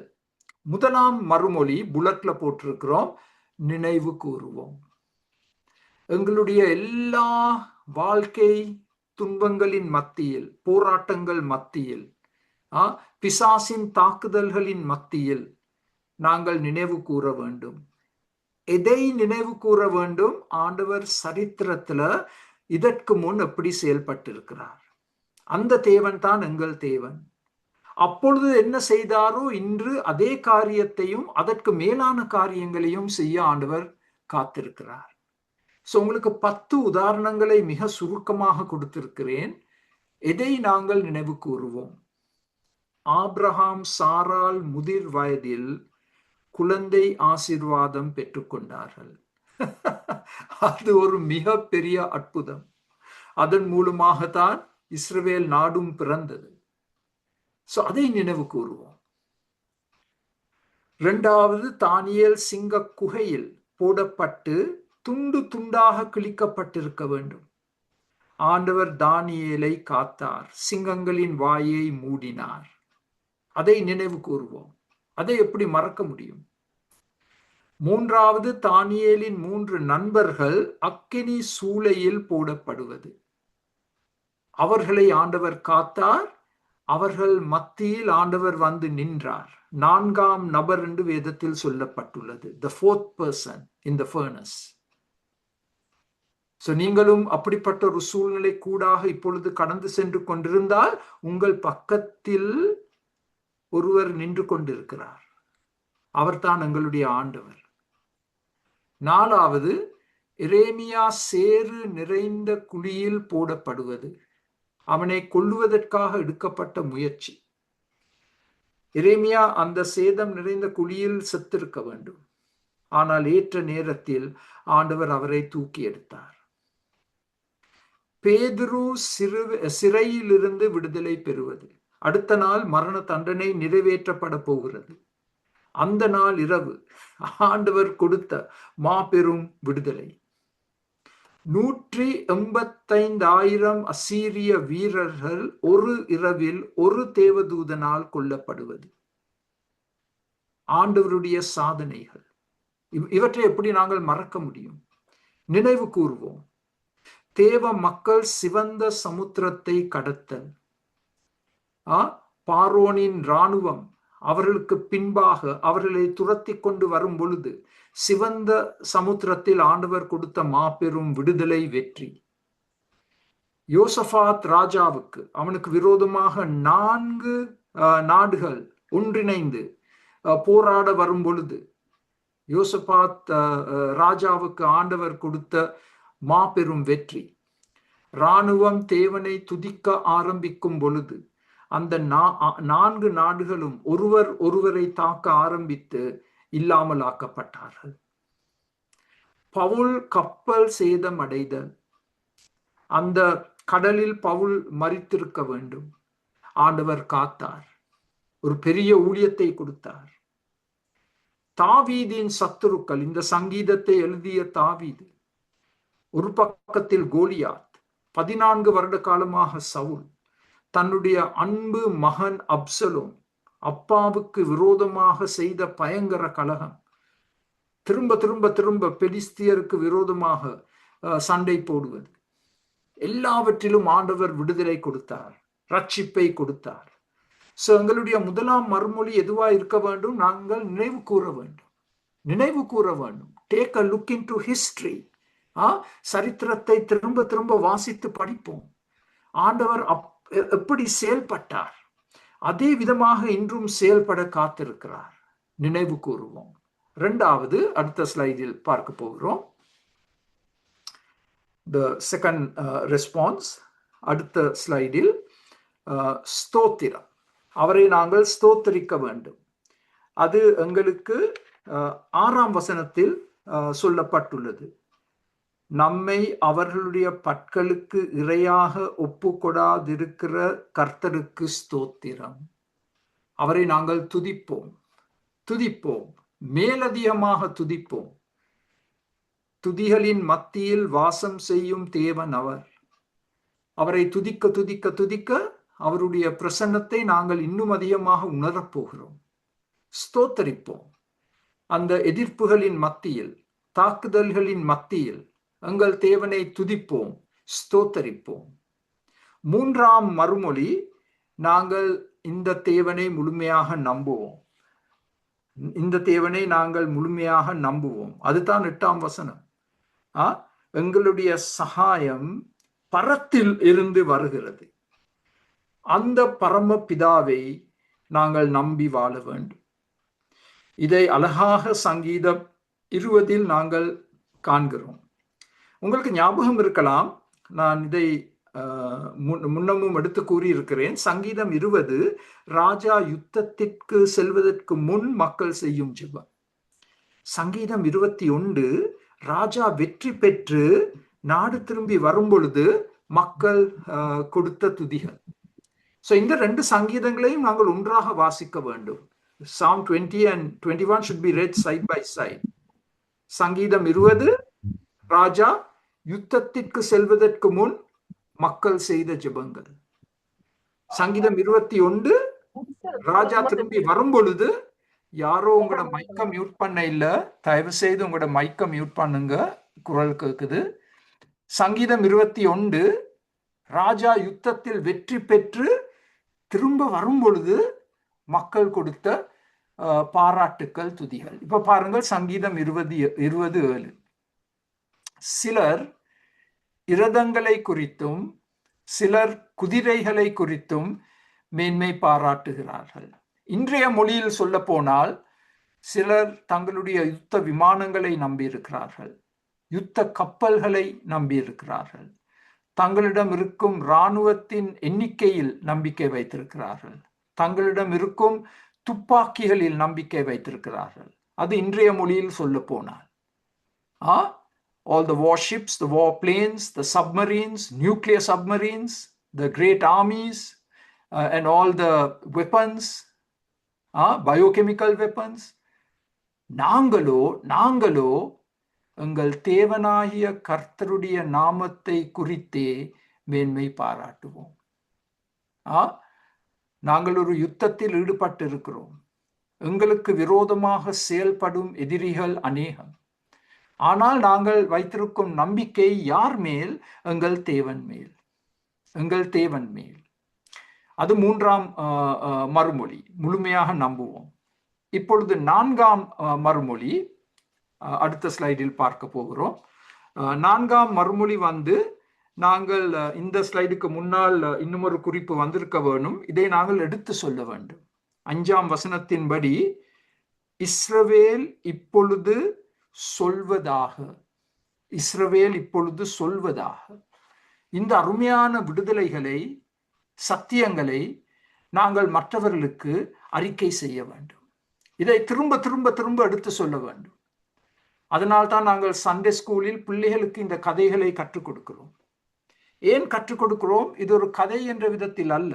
முதலாம் மறுமொழி புல்லட்ல போட்டிருக்கிறோம், நினைவு கூறுவோம். எங்களுடைய எல்லா வாழ்க்கை துன்பங்களின் மத்தியில், போராட்டங்கள் மத்தியில், பிசாசின் தாக்குதல்களின் மத்தியில் நாங்கள் நினைவு கூற வேண்டும். எதை நினைவு கூற வேண்டும்? ஆண்டவர் சரித்திரத்துல இதற்கு முன் எப்படி செயல்பட்டிருக்கிறார். அந்த தேவன் தான் எங்கள் தேவன். அப்பொழுது என்ன செய்தாரோ இன்று அதே காரியத்தையும் அதற்கு மேலான காரியங்களையும் செய்ய ஆண்டவர் காத்திருக்கிறார். உங்களுக்கு 10 உதாரணங்களை மிக சுருக்கமாக கொடுத்திருக்கிறேன். எதை நாங்கள் நினைவு கூறுவோம்? ஆபிரகாம் சாரால் முதிர் வயதில் குழந்தை ஆசீர்வாதம் பெற்றுக்கொண்டார்கள். அது ஒரு மிக பெரிய அற்புதம். அதன் மூலமாகத்தான் இஸ்ரவேல் நாடும் பிறந்தது. அதை நினைவு கூறுவோம். இரண்டாவது, தானியேல் சிங்க குகையில் போடப்பட்டு துண்டு துண்டாக கிழிக்கப்பட்டிருக்க வேண்டும். ஆண்டவர் தானியேலை காத்தார், சிங்கங்களின் வாயை மூடினார். அதை நினைவு கூறுவோம். அதை எப்படி மறக்க முடியும்? மூன்றாவது, தானியேலின் 3 நண்பர்கள் அக்கினி சூளையில் போடப்படுவது. அவர்களை ஆண்டவர் காத்தார். அவர்கள் மத்தியில் ஆண்டவர் வந்து நின்றார். 4ஆம் நபர் என்று வேதத்தில் சொல்லப்பட்டுள்ளது. The 4th person in the furnace. நீங்களும் அப்படிப்பட்ட ஒரு சூழ்நிலை கூடாக இப்பொழுது கடந்து சென்று கொண்டிருந்தால் உங்கள் பக்கத்தில் ஒருவர் நின்று கொண்டிருக்கிறார். அவர்தான் எங்களுடைய ஆண்டவர். 4வது, எரேமியா சேறு நிறைந்த குழியில் போடப்படுவது. அவனை கொல்லுவதற்காக எடுக்கப்பட்ட முயற்சி. எரேமியா அந்த சேதம் நிறைந்த குழியில் செத்திருக்க வேண்டும். ஆனால் ஏற்ற நேரத்தில் ஆண்டவர் அவரை தூக்கி எடுத்தார். பேதுரு சிறையிலிருந்து விடுதலை பெறுவது. அடுத்த நாள் மரண தண்டனை நிறைவேற்றப்பட போகிறது. அந்த நாள் இரவு ஆண்டவர் கொடுத்த மாபெரும் விடுதலை. 185,000 அசீரிய வீரர்கள் ஒரு இரவில் ஒரு தேவதூதனால் கொல்லப்படுவது. ஆண்டவருடைய சாதனைகள். இவற்றை எப்படி நாங்கள் மறக்க முடியும்? நினைவு கூறுவோம். தேவ மக்கள் சிவந்த சமுத்திரத்தை கடத்தல். பார்வோனின் இராணுவம் அவர்களுக்கு பின்பாக அவர்களை துரத்தி கொண்டு வரும் பொழுது சிவந்த சமுத்திரத்தில் ஆண்டவர் கொடுத்த மாபெரும் விடுதலை வெற்றி. யோசபாத் ராஜாவுக்கு அவனுக்கு விரோதமாக 4 நாடுகள் ஒன்றிணைந்து போராட வரும் பொழுது யோசபாத் ராஜாவுக்கு ஆண்டவர் கொடுத்த மாபெரும் வெற்றி. இராணுவம் தேவனை துதிக்க ஆரம்பிக்கும் பொழுது அந்த 4 நாடுகளும் ஒருவரை தாக்க ஆரம்பித்து இல்லாமல் ஆக்கப்பட்டார்கள். பவுல் கப்பல் சேதம் அடைதல். அந்த கடலில் பவுல் மரித்திருக்க வேண்டும். ஆண்டவர் காத்தார். ஒரு பெரிய ஊழியத்தை கொடுத்தார். தாவீதின் சத்துருக்கள். இந்த சங்கீதத்தை எழுதிய தாவீது. ஒரு பக்கத்தில் கோலியாத். 14 வருட காலமாக சவுல். தன்னுடைய அன்பு மகன் அப்சலோம் அப்பாவுக்கு விரோதமாக செய்த பயங்கர கலகம். திரும்ப திரும்ப திரும்ப பெலிஸ்தியருக்கு விரோதமாக சண்டை போடுவது. எல்லாவற்றிலும் ஆண்டவர் விடுதலை கொடுத்தார், ரட்சிப்பை கொடுத்தார். எங்களுடைய முதலாம் மறுமொழி எதுவா இருக்க வேண்டும்? நாங்கள் நினைவு கூற வேண்டும். நினைவு கூற வேண்டும். Take a look in to history. சரித்திரத்தை திரும்ப திரும்ப வாசித்து படிப்போம். ஆண்டவர் எப்படி செயல்பட்டார், அதே விதமாக இன்றும் செயல்பட காத்திருக்கிறார். நினைவு கூறுவோம். 2வது, அடுத்த ஸ்லைடில் பார்க்க போகிறோம். The second response. அடுத்த ஸ்லைடில் ஸ்தோத்திரம். அவரை நாங்கள் ஸ்தோத்திரிக்க வேண்டும். அது எங்களுக்கு 6ஆம் வசனத்தில் சொல்லப்பட்டுள்ளது. நம்மை அவர்களுடைய பற்களுக்கு இரையாக ஒப்பு கொடாதிருக்கிற கர்த்தருக்கு ஸ்தோத்திரம். அவரை நாங்கள் துதிப்போம், துதிப்போம், மேலதிகமாக துதிப்போம். துதிகளின் மத்தியில் வாசம் செய்யும் தேவன் அவர். அவரை துதிக்க துதிக்க துதிக்க அவருடைய பிரசன்னத்தை நாங்கள் இன்னும் அதிகமாக உணரப்போகிறோம். ஸ்தோத்தரிப்போம். அந்த எதிர்ப்புகளின் மத்தியில், தாக்குதல்களின் மத்தியில் எங்கள் தேவனை துதிப்போம், ஸ்தோத்தரிப்போம். மூன்றாம் மறுமொழி, நாங்கள் இந்த தேவனை முழுமையாக நம்புவோம். இந்த தேவனை நாங்கள் முழுமையாக நம்புவோம். அதுதான் 8ஆம் வசனம். எங்களுடைய சகாயம் பரத்தில் இருந்து வருகிறது. அந்த பரம பிதாவை நாங்கள் நம்பி வாழ வேண்டும். இதை அழகாக சங்கீதம் 20 நாங்கள் காண்கிறோம். உங்களுக்கு ஞாபகம் இருக்கலாம், நான் இதை முன்னமும் எடுத்து கூறியிருக்கிறேன். சங்கீதம் 20 ராஜா யுத்தத்திற்கு செல்வதற்கு முன் மக்கள் செய்யும் ஜெபம். சங்கீதம் 21 ராஜா வெற்றி பெற்று நாடு திரும்பி வரும் பொழுது மக்கள் கொடுத்த துதிகள். இந்த 2 சங்கீதங்களையும் நாங்கள் ஒன்றாக வாசிக்க வேண்டும். Psalm 20 and 21 should be read side by side. சங்கீதம் 20 ராஜா யுத்தத்திற்கு செல்வதற்கு முன் மக்கள் செய்த ஜெபங்கள். சங்கீதம் 21 ராஜா திரும்பி வரும் பொழுது. யாரோ உங்களோட மைக்க மியூட் பண்ண இல்ல, தயவு செய்து உங்களோட மைக்க மியூட் பண்ணுங்க, குரல் கேக்குது. சங்கீதம் 21 ராஜா யுத்தத்தில் வெற்றி பெற்று திரும்ப வரும் பொழுது மக்கள் கொடுத்த பாராட்டுக்கள், துதிகள். இப்ப பாருங்கள், சங்கீதம் 20:7. சிலர் இரதங்களை குறித்தும் சிலர் குதிரைகளை குறித்தும் மேன்மை பாராட்டுகிறார்கள். இன்றைய மொழியில் சொல்ல போனால் சிலர் தங்களுடைய யுத்த விமானங்களை நம்பியிருக்கிறார்கள், யுத்த கப்பல்களை நம்பியிருக்கிறார்கள், தங்களிடம் இருக்கும் இராணுவத்தின் எண்ணிக்கையில் நம்பிக்கை வைத்திருக்கிறார்கள், தங்களிடம் இருக்கும் துப்பாக்கிகளில் நம்பிக்கை வைத்திருக்கிறார்கள். அது இன்றைய மொழியில் சொல்ல போனால் all the warships, the warplanes, the submarines, nuclear submarines, the great armies, and all the weapons, biochemical weapons. நாங்களோ எங்கள் தேவனாகிய கர்த்தருடைய நாமத்தை குறித்தே மேன்மை பாராட்டுவோம். நாங்கள் ஒரு யுத்தத்தில் ஈடுபட்டு இருக்கிறோம். எங்களுக்கு விரோதமாக செயல்படும் எதிரிகள் அநேகம். ஆனால் நாங்கள் வைத்திருக்கும் நம்பிக்கை யார் மேல்? எங்கள் தேவன் மேல், எங்கள் தேவன் மேல். அது 3ஆம் மறுமொழி, முழுமையாக நம்புவோம். இப்பொழுது 4ஆம் மறுமொழி அடுத்த ஸ்லைடில் பார்க்க போகிறோம். 4ஆம் மறுமொழி நாங்கள் இந்த ஸ்லைடுக்கு முன்னால் இன்னும் ஒரு குறிப்பு வந்திருக்க வேணும். இதை நாங்கள் எடுத்து சொல்ல வேண்டும். 5ஆம் வசனத்தின்படி இஸ்ரவேல் இப்பொழுது சொல்வதாக, இஸ்ரவேல் இப்பொழுது சொல்வதாக. இந்த அருமையான விடுதலைகளை, சத்தியங்களை நாங்கள் மற்றவர்களுக்கு அறிக்கை செய்ய வேண்டும். இதை திரும்ப திரும்ப திரும்ப எடுத்து சொல்ல வேண்டும். அதனால்தான் நாங்கள் சண்டே ஸ்கூலில் பிள்ளைகளுக்கு இந்த கதைகளை கற்றுக் கொடுக்கிறோம். ஏன் கற்றுக் கொடுக்கிறோம்? இது ஒரு கதை என்ற விதத்தில் அல்ல.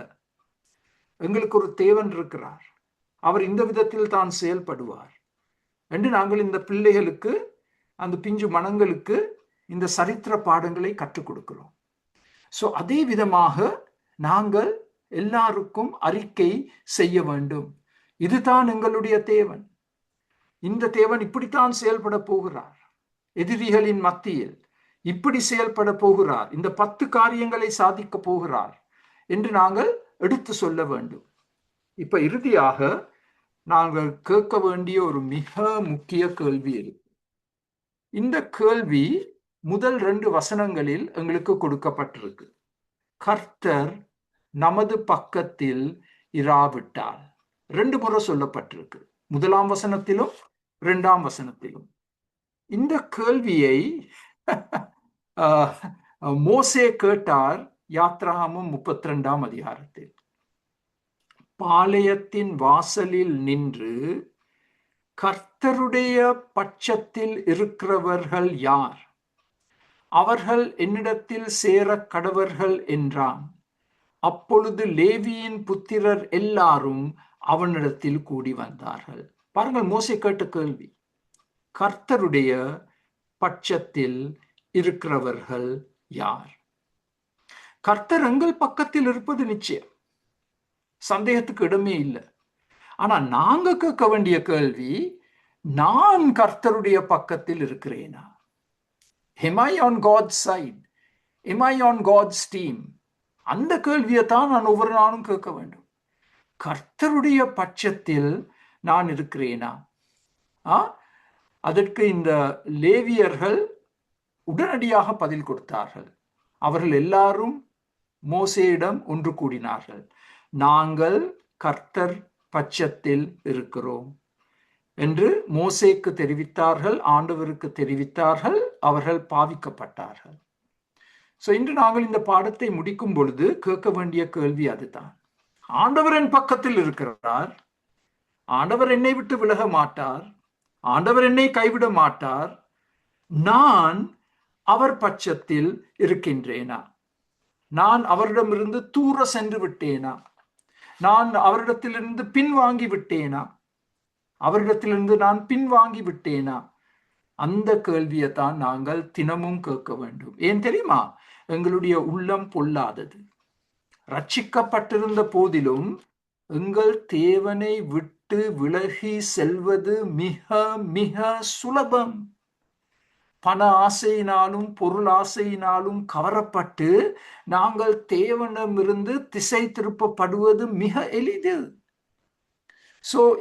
எங்களுக்கு ஒரு தேவன் இருக்கிறார், அவர் இந்த விதத்தில் தான் செயல்படுவார் என்று நாங்கள் இந்த பிள்ளைகளுக்கு, அந்த பிஞ்சு மனங்களுக்கு இந்த சரித்திர பாடங்களை கற்றுக் கொடுக்கிறோம். அதே விதமாக நாங்கள் எல்லாருக்கும் அறிக்கை செய்ய வேண்டும். இதுதான் எங்களுடைய தேவன். இந்த தேவன் இப்படித்தான் செயல்பட போகிறார், எதிரிகளின் மத்தியில் இப்படி செயல்பட போகிறார், இந்த 10 காரியங்களை சாதிக்க போகிறார் என்று நாங்கள் எடுத்து சொல்ல வேண்டும். இப்ப இறுதியாக நாங்கள் கேட்க வேண்டிய ஒரு மிக முக்கிய கேள்வி இருக்கு. இந்த கேள்வி முதல் 2 வசனங்களில் எங்களுக்கு கொடுக்கப்பட்டிருக்கு. கர்த்தர் நமது பக்கத்தில் இராவிட்டால். 2 முறை சொல்லப்பட்டிருக்கு, 1ஆம் வசனத்திலும் 2ஆம் வசனத்திலும். இந்த கேள்வியை மோசே கேட்டார் யாத்ராகமம் 32ஆம் அதிகாரத்தில். பாளையத்தின் வாசலில் நின்று கர்த்தருடைய பட்சத்தில் இருக்கிறவர்கள் யார்? அவர்கள் என்னிடத்தில் சேர கடவர்கள் என்றான். அப்பொழுது லேவியின் புத்திரர் எல்லாரும் அவனிடத்தில் கூடி வந்தார்கள். பாருங்கள், மோசே கேட்ட கேள்வி, கர்த்தருடைய பட்சத்தில் இருக்கிறவர்கள் யார்? கர்த்தர் எங்கள் பக்கத்தில் இருப்பது நிச்சயம், சந்தேகத்துக்கு இடமே இல்லை. ஆனா நாங்க கேட்க வேண்டிய கேள்வி, நான் கர்த்தருடைய பக்கத்தில் இருக்கிறேனா? Am I on God's side? Am I on God's team? அந்த கேள்வியை தான் நான் ஒவ்வொரு நாளும் கேட்க வேண்டும். கர்த்தருடைய பட்சத்தில் நான் இருக்கிறேனா? அதற்கு இந்த லேவியர்கள் உடனடியாக பதில் கொடுத்தார்கள். அவர்கள் எல்லாரும் மோசேயிடம் ஒன்று கூடினார்கள். நாங்கள் கர்த்தர் பட்சத்தில் இருக்கிறோம் என்று மோசேக்கு தெரிவித்தார்கள், ஆண்டவருக்கு தெரிவித்தார்கள். அவர்கள் பாவிக்கப்பட்டார்கள். இன்று நாங்கள் இந்த பாடத்தை முடிக்கும் பொழுது கேட்க வேண்டிய கேள்வி அதுதான். ஆண்டவர் என் பக்கத்தில் இருக்கிறார், ஆண்டவர் என்னை விட்டு விலக மாட்டார், ஆண்டவர் என்னை கைவிட மாட்டார். நான் அவர் பட்சத்தில் இருக்கின்றேனா? நான் அவரிடமிருந்து தூர சென்று விட்டேனா? நான் அவரிடத்திலிருந்து பின்வாங்கி விட்டேனா? அவரிடத்திலிருந்து நான் பின்வாங்கி விட்டேனா? அந்த கேள்வியை தான் நாங்கள் தினமும் கேட்க வேண்டும். ஏன் தெரியுமா? எங்களுடைய உள்ளம் பொல்லாதது. ரட்சிக்கப்பட்டிருந்த போதிலும் எங்கள் தேவனை விட்டு விலகி செல்வது மிக மிக சுலபம். பண ஆசையினாலும் பொருள் ஆசையினாலும் கவரப்பட்டு நாங்கள் தேவனிடமிருந்து திசை திருப்பப்படுவது மிக எளிது.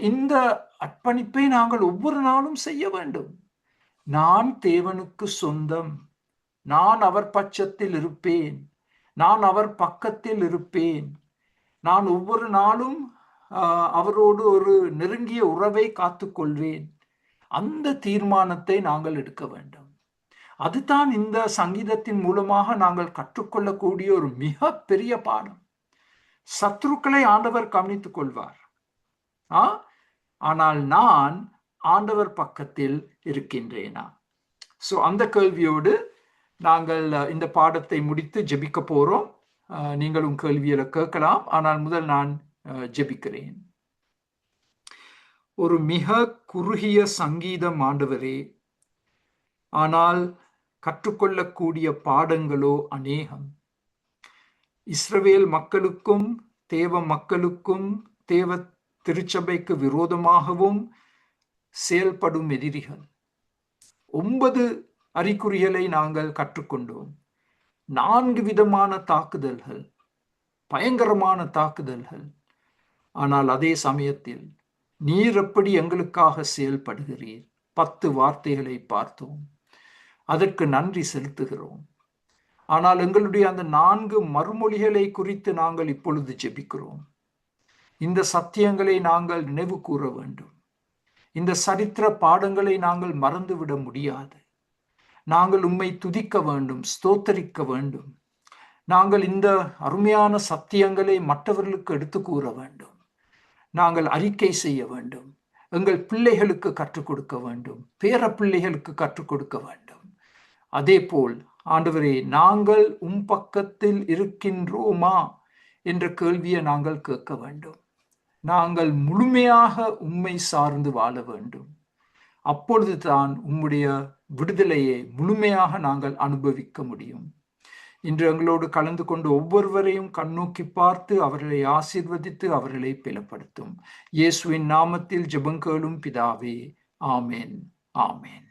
இந்த அர்ப்பணிப்பை நாங்கள் ஒவ்வொரு நாளும் செய்ய வேண்டும். நான் தேவனுக்கு சொந்தம், நான் அவர் பட்சத்தில் இருப்பேன், நான் அவர் பக்கத்தில் இருப்பேன், நான் ஒவ்வொரு நாளும் அவரோடு ஒரு நெருங்கிய உறவை காத்துக்கொள்வேன். அந்த தீர்மானத்தை நாங்கள் எடுக்க வேண்டும். அதுதான் இந்த சங்கீதத்தின் மூலமாக நாங்கள் கற்றுக்கொள்ளக்கூடிய ஒரு மிக பெரிய பாடம். சத்துருக்களை ஆண்டவர் கவனித்துக் கொள்வார், ஆனால் நான் ஆண்டவர் பக்கத்தில் இருக்கின்றேனா? அந்த கேள்வியோடு நாங்கள் இந்த பாடத்தை முடித்து ஜெபிக்க போறோம். நீங்களும் கேள்விகளை கேட்கலாம், ஆனால் முதல் நான் ஜெபிக்கிறேன். ஒரு மிக குறுகிய சங்கீதம் ஆண்டவரே, ஆனால் கற்றுக்கொள்ளக்கூடிய பாடங்களோ அநேகம். இஸ்ரவேல் மக்களுக்கும் தேவ மக்களுக்கும் தேவ திருச்சபைக்கு விரோதமாகவும் செயல்படும் எதிரிகள். 9 அறிகுறிகளை நாங்கள் கற்றுக்கொண்டோம். 4 விதமான தாக்குதல்கள், பயங்கரமான தாக்குதல்கள். ஆனால் அதே சமயத்தில் நீர் எப்படி எங்களுக்காக செயல்படுகிறீர்? 10 வார்த்தைகளை பார்த்தோம், அதற்கு நன்றி செலுத்துகிறோம். ஆனால் எங்களுடைய அந்த 4 மறுமொழிகளை குறித்து நாங்கள் இப்பொழுது ஜெபிக்கிறோம். இந்த சத்தியங்களை நாங்கள் நினைவு கூற வேண்டும். இந்த சரித்திர பாடங்களை நாங்கள் மறந்துவிட முடியாது. நாங்கள் உம்மை துதிக்க வேண்டும், ஸ்தோத்தரிக்க வேண்டும். நாங்கள் இந்த அருமையான சத்தியங்களை மற்றவர்களுக்கு எடுத்து கூற வேண்டும். நாங்கள் அறிக்கை செய்ய வேண்டும். எங்கள் பிள்ளைகளுக்கு கற்றுக் கொடுக்க வேண்டும், பேர பிள்ளைகளுக்கு கற்றுக் கொடுக்க வேண்டும். அதே போல் ஆண்டவரே, நாங்கள் உம் பக்கத்தில் இருக்கின்றோமா என்ற கேள்வியை நாங்கள் கேட்க வேண்டும். நாங்கள் முழுமையாக உம்மை சார்ந்து வாழ வேண்டும். அப்பொழுதுதான் உம்முடைய விடுதலையை முழுமையாக நாங்கள் அனுபவிக்க முடியும். இன்று எங்களோடு கலந்து கொண்டு ஒவ்வொருவரையும் கண்ணோக்கி பார்த்து அவர்களை ஆசீர்வதித்து அவர்களை பலப்படுத்தும். இயேசுவின் நாமத்தில் ஜெபம் கேளும் பிதாவே, ஆமென், ஆமென்.